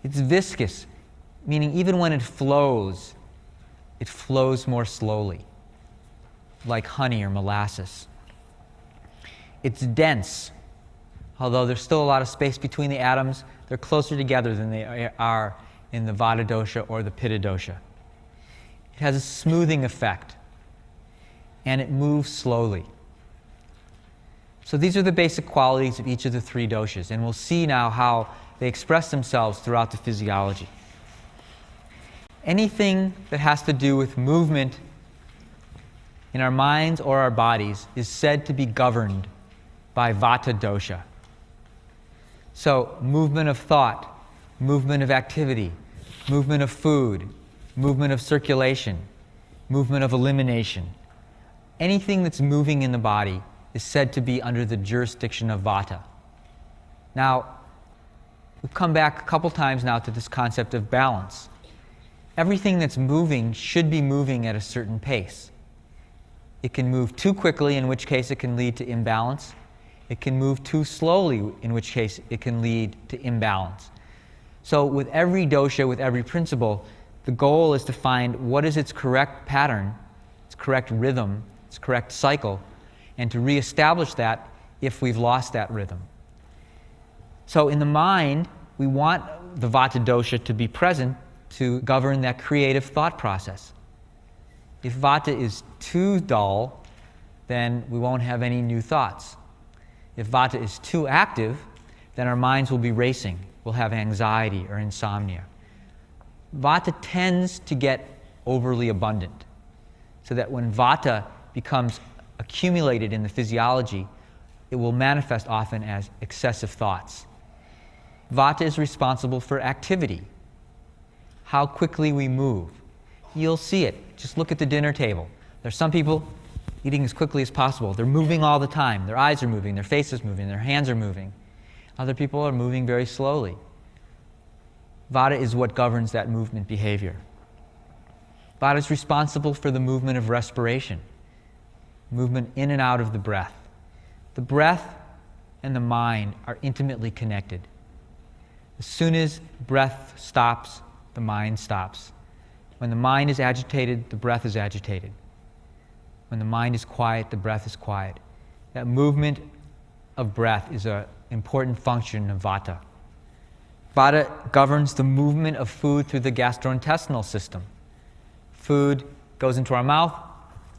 It's viscous, meaning even when it flows more slowly, like honey or molasses. It's dense. Although there's still a lot of space between the atoms, they're closer together than they are in the Vata dosha or the Pitta dosha. It has a smoothing effect, and it moves slowly. So these are the basic qualities of each of the three doshas, and we'll see now how they express themselves throughout the physiology. Anything that has to do with movement in our minds or our bodies is said to be governed by Vata dosha. So movement of thought, movement of activity, movement of food, movement of circulation, movement of elimination. Anything that's moving in the body is said to be under the jurisdiction of Vata. Now, we've come back a couple times now to this concept of balance. Everything that's moving should be moving at a certain pace. It can move too quickly, in which case it can lead to imbalance. It can move too slowly, in which case it can lead to imbalance. So with every dosha, with every principle, the goal is to find what is its correct pattern, its correct rhythm, its correct cycle, and to reestablish that if we've lost that rhythm. So in the mind, we want the Vata dosha to be present to govern that creative thought process. If Vata is too dull, then we won't have any new thoughts. If Vata is too active, then our minds will be racing. We'll have anxiety or insomnia. Vata tends to get overly abundant, so that when Vata becomes accumulated in the physiology, it will manifest often as excessive thoughts. Vata is responsible for activity, how quickly we move. You'll see it. Just look at the dinner table. There's some people eating as quickly as possible. They're moving all the time. Their eyes are moving, their face is moving, their hands are moving. Other people are moving very slowly. Vata is what governs that movement behavior. Vata is responsible for the movement of respiration, movement in and out of the breath. The breath and the mind are intimately connected. As soon as breath stops, the mind stops. When the mind is agitated, the breath is agitated. When the mind is quiet, the breath is quiet. That movement of breath is an important function of Vata. Vata governs the movement of food through the gastrointestinal system. Food goes into our mouth,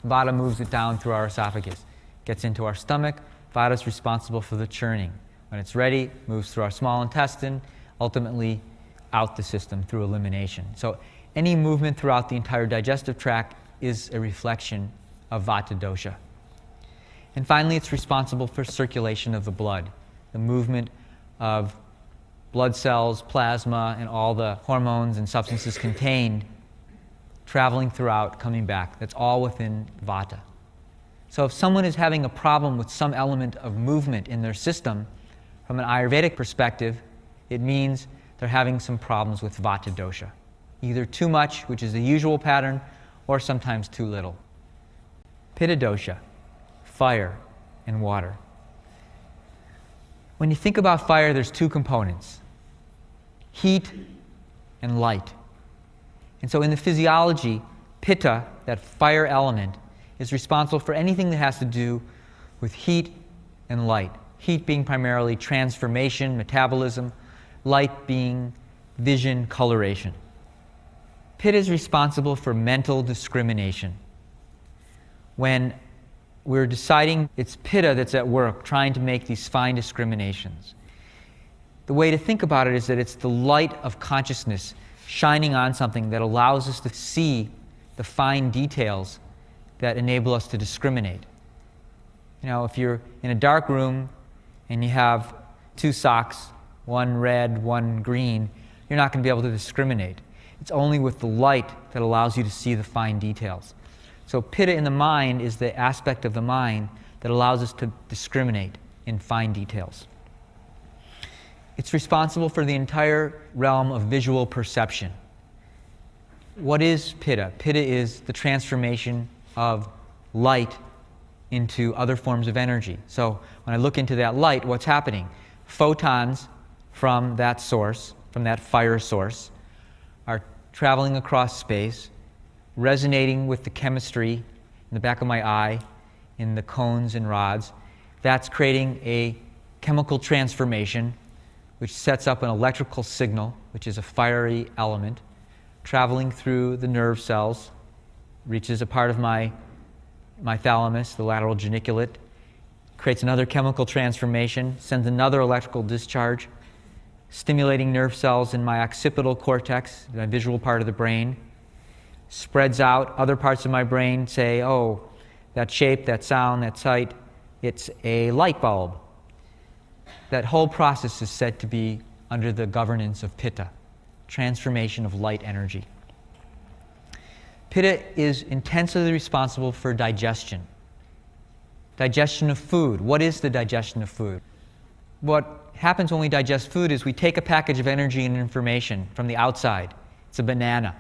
Vata moves it down through our esophagus, gets into our stomach. Vata is responsible for the churning. When it's ready, it moves through our small intestine, ultimately out the system through elimination. So any movement throughout the entire digestive tract is a reflection of Vata dosha. And finally, it's responsible for circulation of the blood, the movement of blood cells, plasma, and all the hormones and substances contained traveling throughout, coming back. That's all within Vata. So if someone is having a problem with some element of movement in their system, from an Ayurvedic perspective, it means they're having some problems with Vata dosha. Either too much, which is the usual pattern, or sometimes too little. Pitta dosha, fire and water. When you think about fire, there's two components: heat and light. And so in the physiology, pitta, that fire element, is responsible for anything that has to do with heat and light. Heat being primarily transformation, metabolism, light being vision, coloration. Pitta is responsible for mental discrimination. When we're deciding, it's pitta that's at work trying to make these fine discriminations. The way to think about it is that it's the light of consciousness shining on something that allows us to see the fine details that enable us to discriminate. You know, if you're in a dark room and you have two socks, one red, one green, you're not going to be able to discriminate. It's only with the light that allows you to see the fine details. So pitta in the mind is the aspect of the mind that allows us to discriminate in fine details. It's responsible for the entire realm of visual perception. What is pitta? Pitta is the transformation of light into other forms of energy. So when I look into that light, what's happening? Photons from that source, from that fire source, are traveling across space, resonating with the chemistry in the back of my eye, in the cones and rods. That's creating a chemical transformation, which sets up an electrical signal, which is a fiery element, traveling through the nerve cells, reaches a part of my thalamus, the lateral geniculate, creates another chemical transformation, sends another electrical discharge, stimulating nerve cells in my occipital cortex, the visual part of the brain, spreads out. Other parts of my brain say, oh, that shape, that sound, that sight, it's a light bulb. That whole process is said to be under the governance of pitta, transformation of light energy. Pitta is intensely responsible for digestion. Digestion of food. What is the digestion of food? What happens when we digest food is we take a package of energy and information from the outside. It's a banana.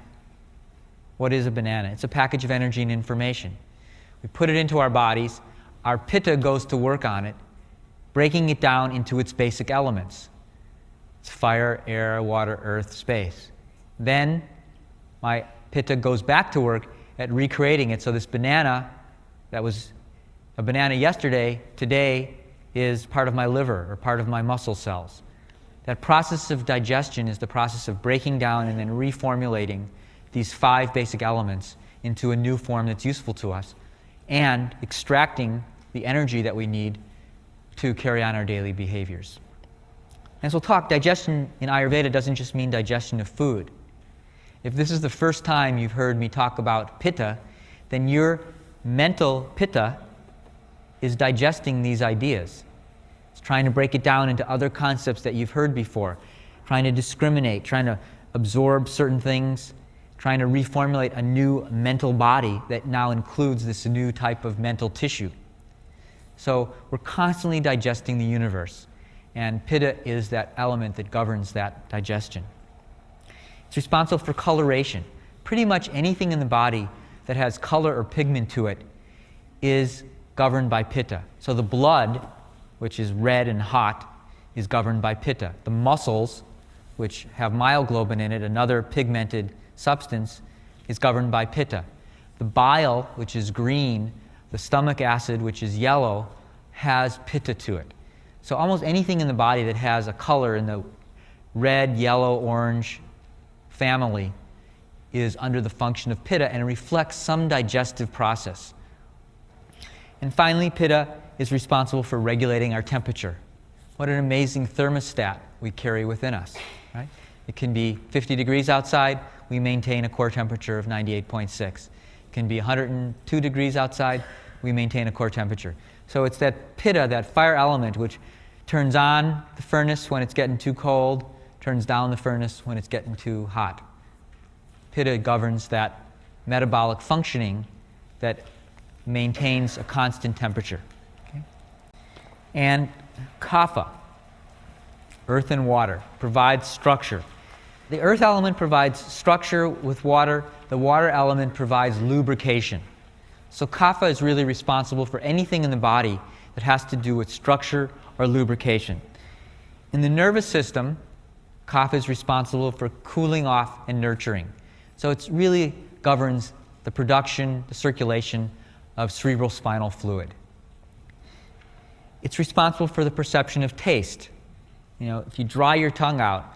What is a banana? It's a package of energy and information. We put it into our bodies. Our pitta goes to work on it, breaking it down into its basic elements. It's fire, air, water, earth, space. Then my pitta goes back to work at recreating it. So this banana that was a banana yesterday, today is part of my liver or part of my muscle cells. That process of digestion is the process of breaking down and then reformulating these 5 basic elements into a new form that's useful to us, and extracting the energy that we need to carry on our daily behaviors. As we'll talk, digestion in Ayurveda doesn't just mean digestion of food. If this is the first time you've heard me talk about pitta, then your mental pitta is digesting these ideas. It's trying to break it down into other concepts that you've heard before, trying to discriminate, trying to absorb certain things, trying to reformulate a new mental body that now includes this new type of mental tissue. So we're constantly digesting the universe, and pitta is that element that governs that digestion. It's responsible for coloration. Pretty much anything in the body that has color or pigment to it is governed by pitta. So the blood, which is red and hot, is governed by pitta. The muscles, which have myoglobin in it, another pigmented substance, is governed by pitta. The bile, which is green, the stomach acid, which is yellow, has pitta to it. So almost anything in the body that has a color in the red, yellow, orange family is under the function of pitta and reflects some digestive process. And finally, pitta is responsible for regulating our temperature. What an amazing thermostat we carry within us, right? It can be 50 degrees outside, we maintain a core temperature of 98.6. It can be 102 degrees outside, we maintain a core temperature. So it's that pitta, that fire element, which turns on the furnace when it's getting too cold, turns down the furnace when it's getting too hot. Pitta governs that metabolic functioning that maintains a constant temperature. Okay? And kapha, earth and water, provides structure. The earth element provides structure with water. The water element provides lubrication. So kapha is really responsible for anything in the body that has to do with structure or lubrication. In the nervous system, kapha is responsible for cooling off and nurturing. So it really governs the production, the circulation of cerebral spinal fluid. It's responsible for the perception of taste. If you dry your tongue out,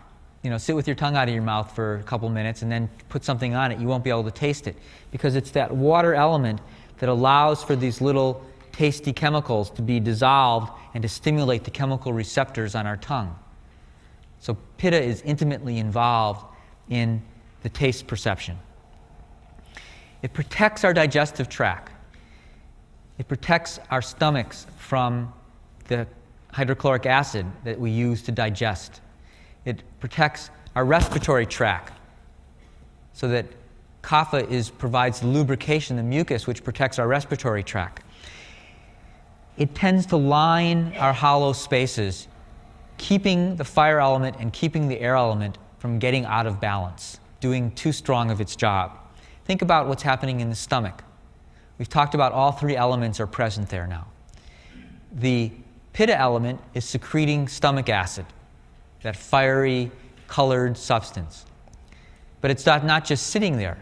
sit with your tongue out of your mouth for a couple minutes and then put something on it, you won't be able to taste it, because it's that water element that allows for these little tasty chemicals to be dissolved and to stimulate the chemical receptors on our tongue. So pitta is intimately involved in the taste perception. It protects our digestive tract. It protects our stomachs from the hydrochloric acid that we use to digest. It protects our respiratory tract, so that kapha provides the lubrication, the mucus, which protects our respiratory tract. It tends to line our hollow spaces, keeping the fire element and keeping the air element from getting out of balance, doing too strong of its job. Think about what's happening in the stomach. We've talked about all three elements are present there now. The pitta element is secreting stomach acid, that fiery, colored substance. But it's not just sitting there.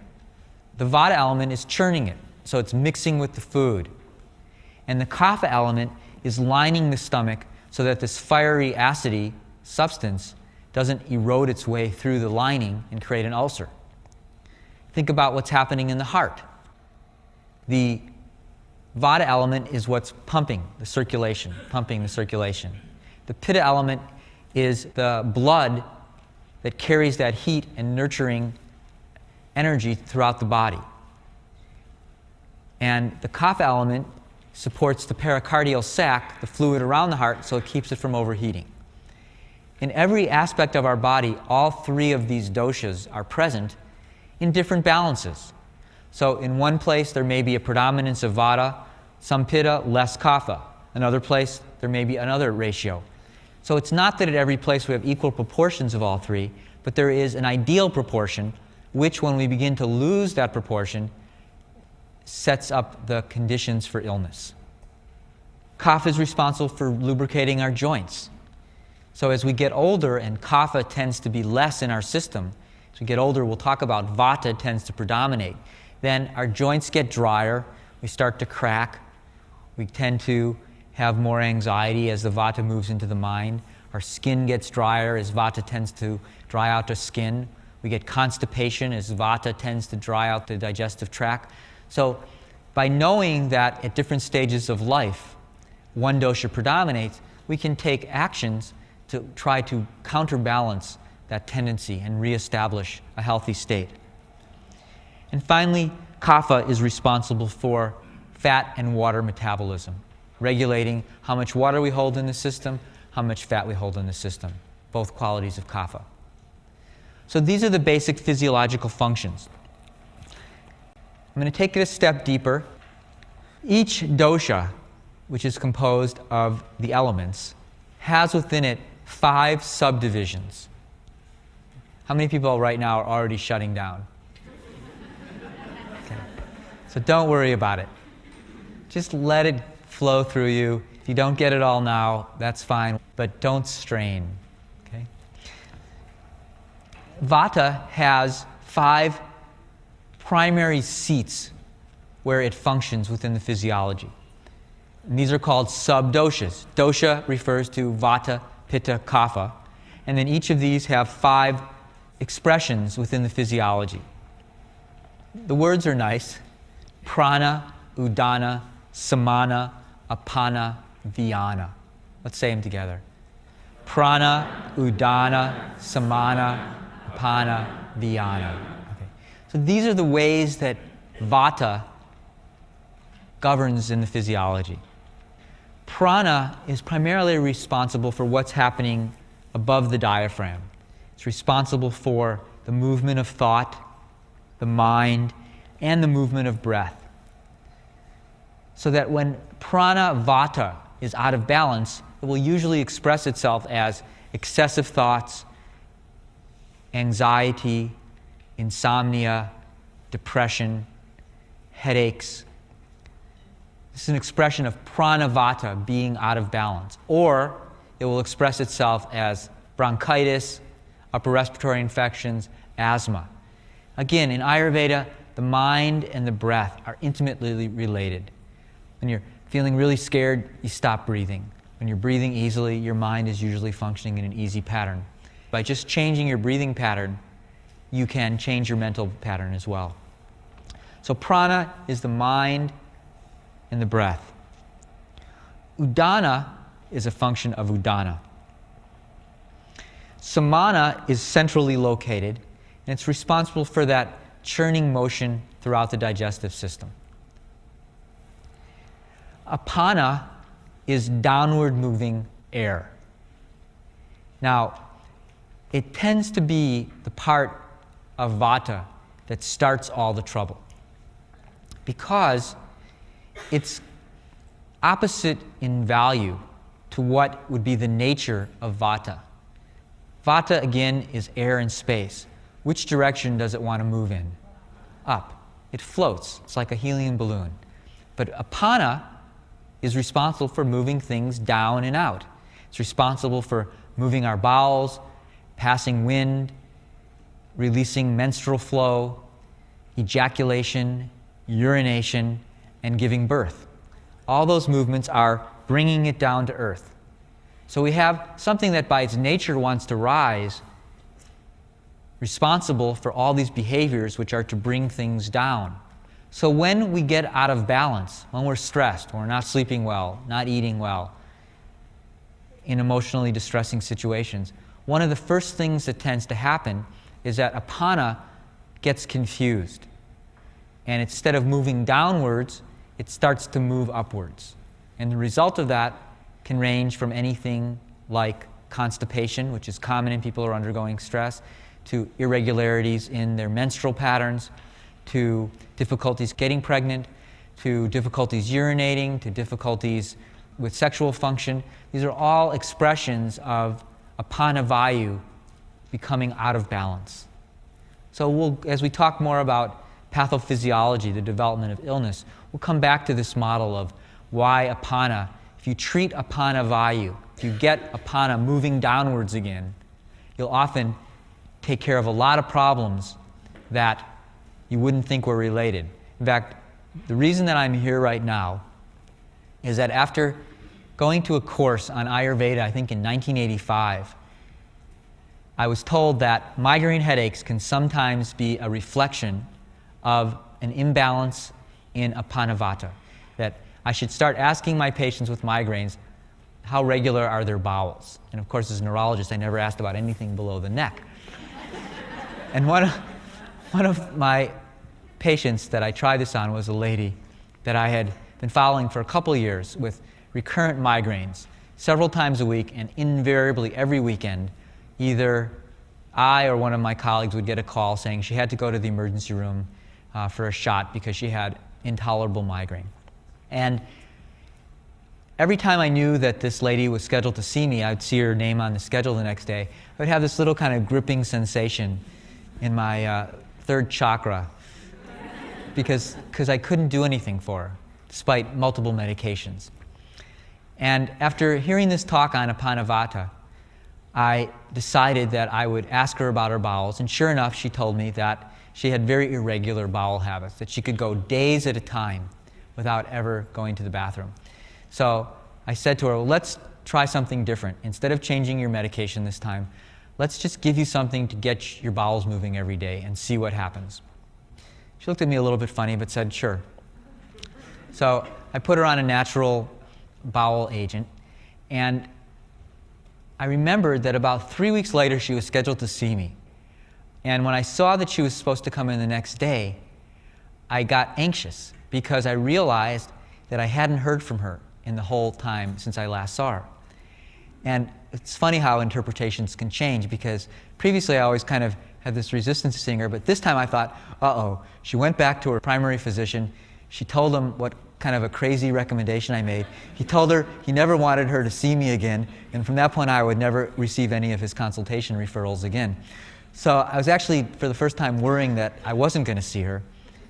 The vata element is churning it, so it's mixing with the food. And the kapha element is lining the stomach so that this fiery, acidy substance doesn't erode its way through the lining and create an ulcer. Think about what's happening in the heart. The vata element is what's pumping the circulation. The pitta element is the blood that carries that heat and nurturing energy throughout the body. And the kapha element supports the pericardial sac, the fluid around the heart, so it keeps it from overheating. In every aspect of our body, all three of these doshas are present in different balances. So in one place, there may be a predominance of vata, some pitta, less kapha. Another place, there may be another ratio. So it's not that at every place we have equal proportions of all three, but there is an ideal proportion, which when we begin to lose that proportion, sets up the conditions for illness. Kapha is responsible for lubricating our joints. So as we get older and kapha tends to be less in our system, as we get older, we'll talk about vata tends to predominate. Then our joints get drier, we start to crack, we tend to have more anxiety as the vata moves into the mind. Our skin gets drier as vata tends to dry out the skin. We get constipation as vata tends to dry out the digestive tract. So by knowing that at different stages of life, one dosha predominates, we can take actions to try to counterbalance that tendency and reestablish a healthy state. And finally, kapha is responsible for fat and water metabolism, regulating how much water we hold in the system, how much fat we hold in the system, both qualities of kapha. So these are the basic physiological functions. I'm going to take it a step deeper. Each dosha, which is composed of the elements, has within it 5 subdivisions. How many people right now are already shutting down? Okay. So don't worry about it. Just let it flow through you. If you don't get it all now, that's fine, but don't strain. Okay? Vata has 5 primary seats where it functions within the physiology. And these are called sub-doshas. Dosha refers to vata, pitta, kapha, and then each of these have 5 expressions within the physiology. The words are nice: prana, udana, samana, apana, vyana. Let's say them together. Prana, udana, samana, apana, vyana. Okay. So these are the ways that vata governs in the physiology. Prana is primarily responsible for what's happening above the diaphragm. It's responsible for the movement of thought, the mind, and the movement of breath. So that when prana vata is out of balance, it will usually express itself as excessive thoughts, anxiety, insomnia, depression, headaches. This is an expression of prana vata being out of balance. Or it will express itself as bronchitis, upper respiratory infections, asthma. Again, in Ayurveda, the mind and the breath are intimately related. When you're feeling really scared, you stop breathing. When you're breathing easily, your mind is usually functioning in an easy pattern. By just changing your breathing pattern, you can change your mental pattern as well. So prana is the mind and the breath. Udana is a function of udana. Samana is centrally located, and it's responsible for that churning motion throughout the digestive system. Apana is downward moving air. Now, it tends to be the part of vata that starts all the trouble because it's opposite in value to what would be the nature of vata. Vata, again, is air and space. Which direction does it want to move in? Up. It floats. It's like a helium balloon. But apana is responsible for moving things down and out. It's responsible for moving our bowels, passing wind, releasing menstrual flow, ejaculation, urination, and giving birth. All those movements are bringing it down to earth. So we have something that by its nature wants to rise, responsible for all these behaviors which are to bring things down. So when we get out of balance, when we're stressed, when we're not sleeping well, not eating well, in emotionally distressing situations, one of the first things that tends to happen is that apana gets confused. And instead of moving downwards, it starts to move upwards. And the result of that can range from anything like constipation, which is common in people who are undergoing stress, to irregularities in their menstrual patterns, to difficulties getting pregnant, to difficulties urinating, to difficulties with sexual function. These are all expressions of apana vayu becoming out of balance. So as we talk more about pathophysiology, the development of illness, we'll come back to this model of why apana, if you treat apana vayu, if you get apana moving downwards again, you'll often take care of a lot of problems that you wouldn't think were related. In fact, the reason that I'm here right now is that after going to a course on Ayurveda, I think in 1985, I was told that migraine headaches can sometimes be a reflection of an imbalance in apana vata, that I should start asking my patients with migraines, how regular are their bowels? And of course, as a neurologist, I never asked about anything below the neck. And one of my patients that I tried this on was a lady that I had been following for a couple of years with recurrent migraines, several times a week, and invariably every weekend, either I or one of my colleagues would get a call saying she had to go to the emergency room for a shot because she had intolerable migraine. And every time I knew that this lady was scheduled to see me, I'd see her name on the schedule the next day, I would have this little kind of gripping sensation in my third chakra because I couldn't do anything for her, despite multiple medications. And after hearing this talk on apana vata, I decided that I would ask her about her bowels, and sure enough, she told me that she had very irregular bowel habits, that she could go days at a time without ever going to the bathroom. So I said to her, well, let's try something different. Instead of changing your medication this time, let's just give you something to get your bowels moving every day and see what happens. She looked at me a little bit funny, but said, sure. So I put her on a natural bowel agent, and I remembered that about 3 weeks later, she was scheduled to see me. And when I saw that she was supposed to come in the next day, I got anxious because I realized that I hadn't heard from her in the whole time since I last saw her. And it's funny how interpretations can change, because previously I always kind of had this resistance to seeing her, but this time I thought, uh-oh, she went back to her primary physician. She told him what kind of a crazy recommendation I made. He told her he never wanted her to see me again, and from that point I would never receive any of his consultation referrals again. So I was actually, for the first time, worrying that I wasn't going to see her.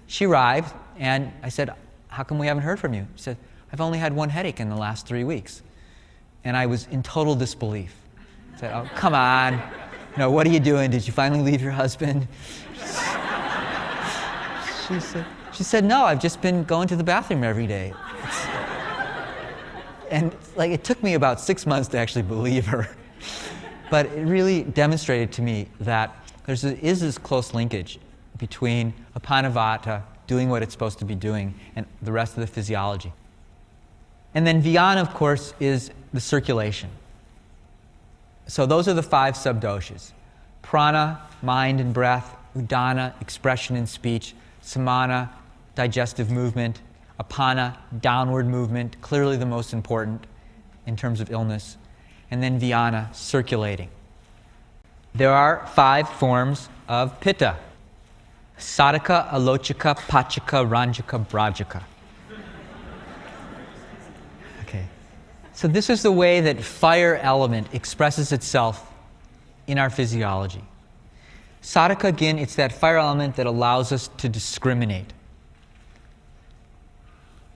She arrived, and I said, how come we haven't heard from you? She said, I've only had one headache in the last 3 weeks. And I was in total disbelief. I said, oh, come on. What are you doing? Did you finally leave your husband? She said, no, I've just been going to the bathroom every day. And it took me about 6 months to actually believe her. But it really demonstrated to me that there is this close linkage between Apanavata doing what it's supposed to be doing and the rest of the physiology. And then Vyana, of course, is the circulation. So those are the 5 subdoshas. Prana, mind and breath. Udana, expression and speech. Samana, digestive movement. Apana, downward movement, clearly the most important in terms of illness. And then Vyana, circulating. There are 5 forms of Pitta. Sadhaka, Alochaka, Pachaka, Ranjaka, Brajaka. Okay. So this is the way that fire element expresses itself in our physiology. Sadhaka, again, it's that fire element that allows us to discriminate.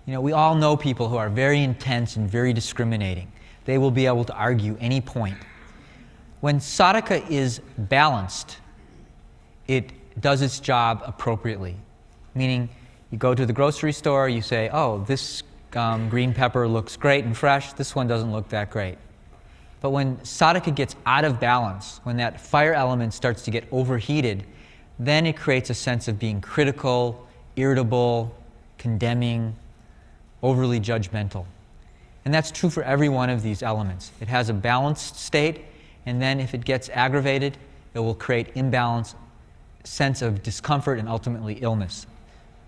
We all know people who are very intense and very discriminating. They will be able to argue any point. When sadhaka is balanced, it does its job appropriately. Meaning, you go to the grocery store, you say, oh, this green pepper looks great and fresh, this one doesn't look that great. But when sadhaka gets out of balance, when that fire element starts to get overheated, then it creates a sense of being critical, irritable, condemning, overly judgmental. And that's true for every one of these elements. It has a balanced state, and then if it gets aggravated, it will create imbalance, sense of discomfort, and ultimately illness.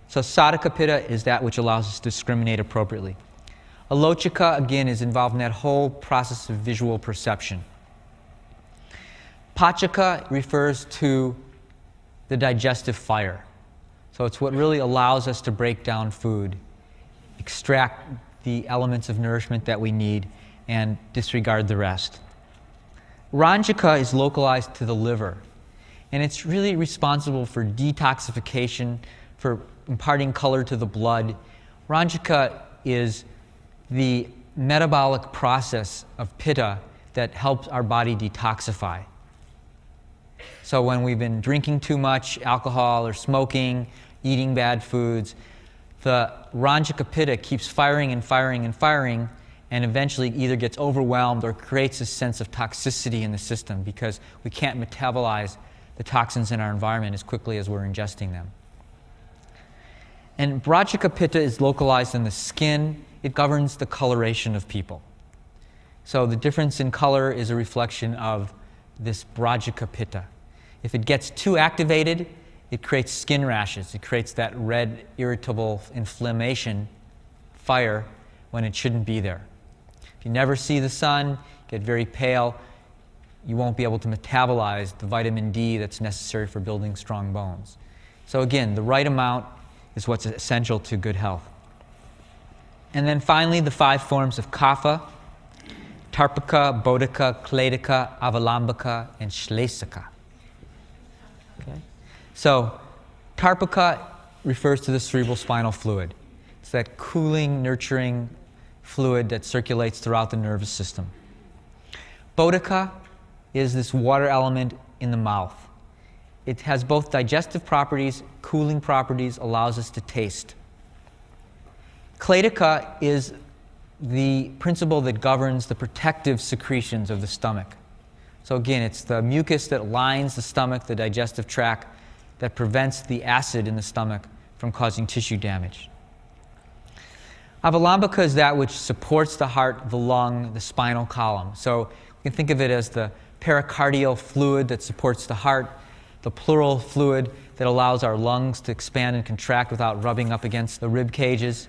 So sadhaka pitta is that which allows us to discriminate appropriately. Alochaka, again, is involved in that whole process of visual perception. Pachaka refers to the digestive fire. So it's what really allows us to break down food, extract the elements of nourishment that we need, and disregard the rest. Ranjaka is localized to the liver, and it's really responsible for detoxification, for imparting color to the blood. Ranjaka is the metabolic process of pitta that helps our body detoxify. So when we've been drinking too much alcohol or smoking, eating bad foods, the Ranjaka pitta keeps firing and firing and firing, and eventually either gets overwhelmed or creates a sense of toxicity in the system because we can't metabolize the toxins in our environment as quickly as we're ingesting them. And Brajaka pitta is localized in the skin. It governs the coloration of people. So the difference in color is a reflection of this Brajaka pitta. If it gets too activated, it creates skin rashes. It creates that red, irritable inflammation, fire, when it shouldn't be there. If you never see the sun, get very pale, you won't be able to metabolize the vitamin D that's necessary for building strong bones. So again, the right amount is what's essential to good health. And then finally, the 5 forms of kapha: Tarpaka, Bodhika, Kledika, Avalambaka, and Shlesaka. Okay? So, Tarpaka refers to the cerebral spinal fluid. It's that cooling, nurturing fluid that circulates throughout the nervous system. Bodhika is this water element in the mouth. It has both digestive properties, cooling properties, allows us to taste. Kledika is the principle that governs the protective secretions of the stomach. So again, it's the mucus that lines the stomach, the digestive tract, that prevents the acid in the stomach from causing tissue damage. Avalambaka is that which supports the heart, the lung, the spinal column. So you can think of it as the pericardial fluid that supports the heart, the pleural fluid that allows our lungs to expand and contract without rubbing up against the rib cages.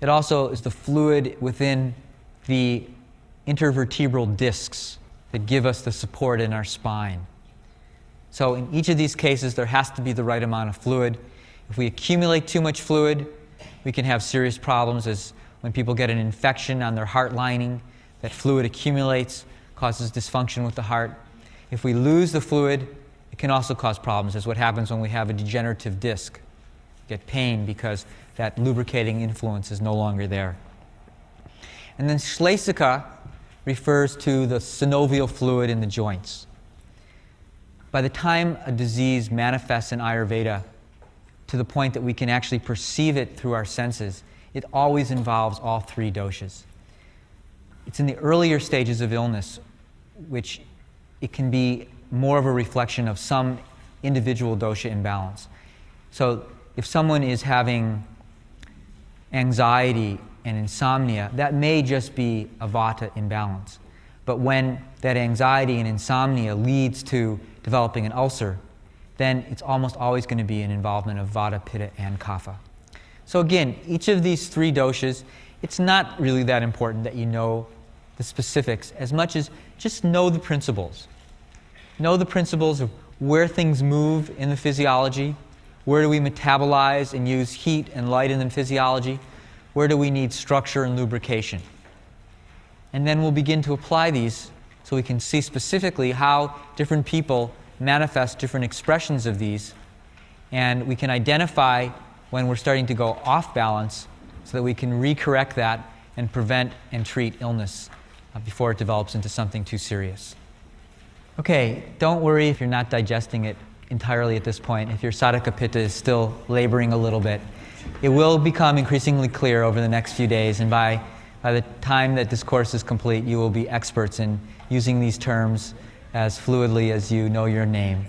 It also is the fluid within the intervertebral discs that give us the support in our spine. So in each of these cases, there has to be the right amount of fluid. If we accumulate too much fluid, we can have serious problems, as when people get an infection on their heart lining, that fluid accumulates, causes dysfunction with the heart. If we lose the fluid, it can also cause problems, as what happens when we have a degenerative disc. We get pain because that lubricating influence is no longer there. And then Shlesika refers to the synovial fluid in the joints. By the time a disease manifests in Ayurveda to the point that we can actually perceive it through our senses, it always involves all three doshas. It's in the earlier stages of illness which it can be more of a reflection of some individual dosha imbalance. So if someone is having anxiety and insomnia, that may just be a vata imbalance. But when that anxiety and insomnia leads to developing an ulcer, then it's almost always going to be an involvement of vata, pitta, and kapha. So again, each of these three doshas, it's not really that important that you know the specifics as much as just know the principles. Know the principles of where things move in the physiology, where do we metabolize and use heat and light in the physiology, where do we need structure and lubrication. And then we'll begin to apply these so we can see specifically how different people manifest different expressions of these, and we can identify when we're starting to go off balance so that we can recorrect that and prevent and treat illness before it develops into something too serious. Okay, don't worry if you're not digesting it entirely at this point, if your Sattva Pitta is still laboring a little bit. It will become increasingly clear over the next few days, and by the time that this course is complete, you will be experts in using these terms as fluidly as you know your name.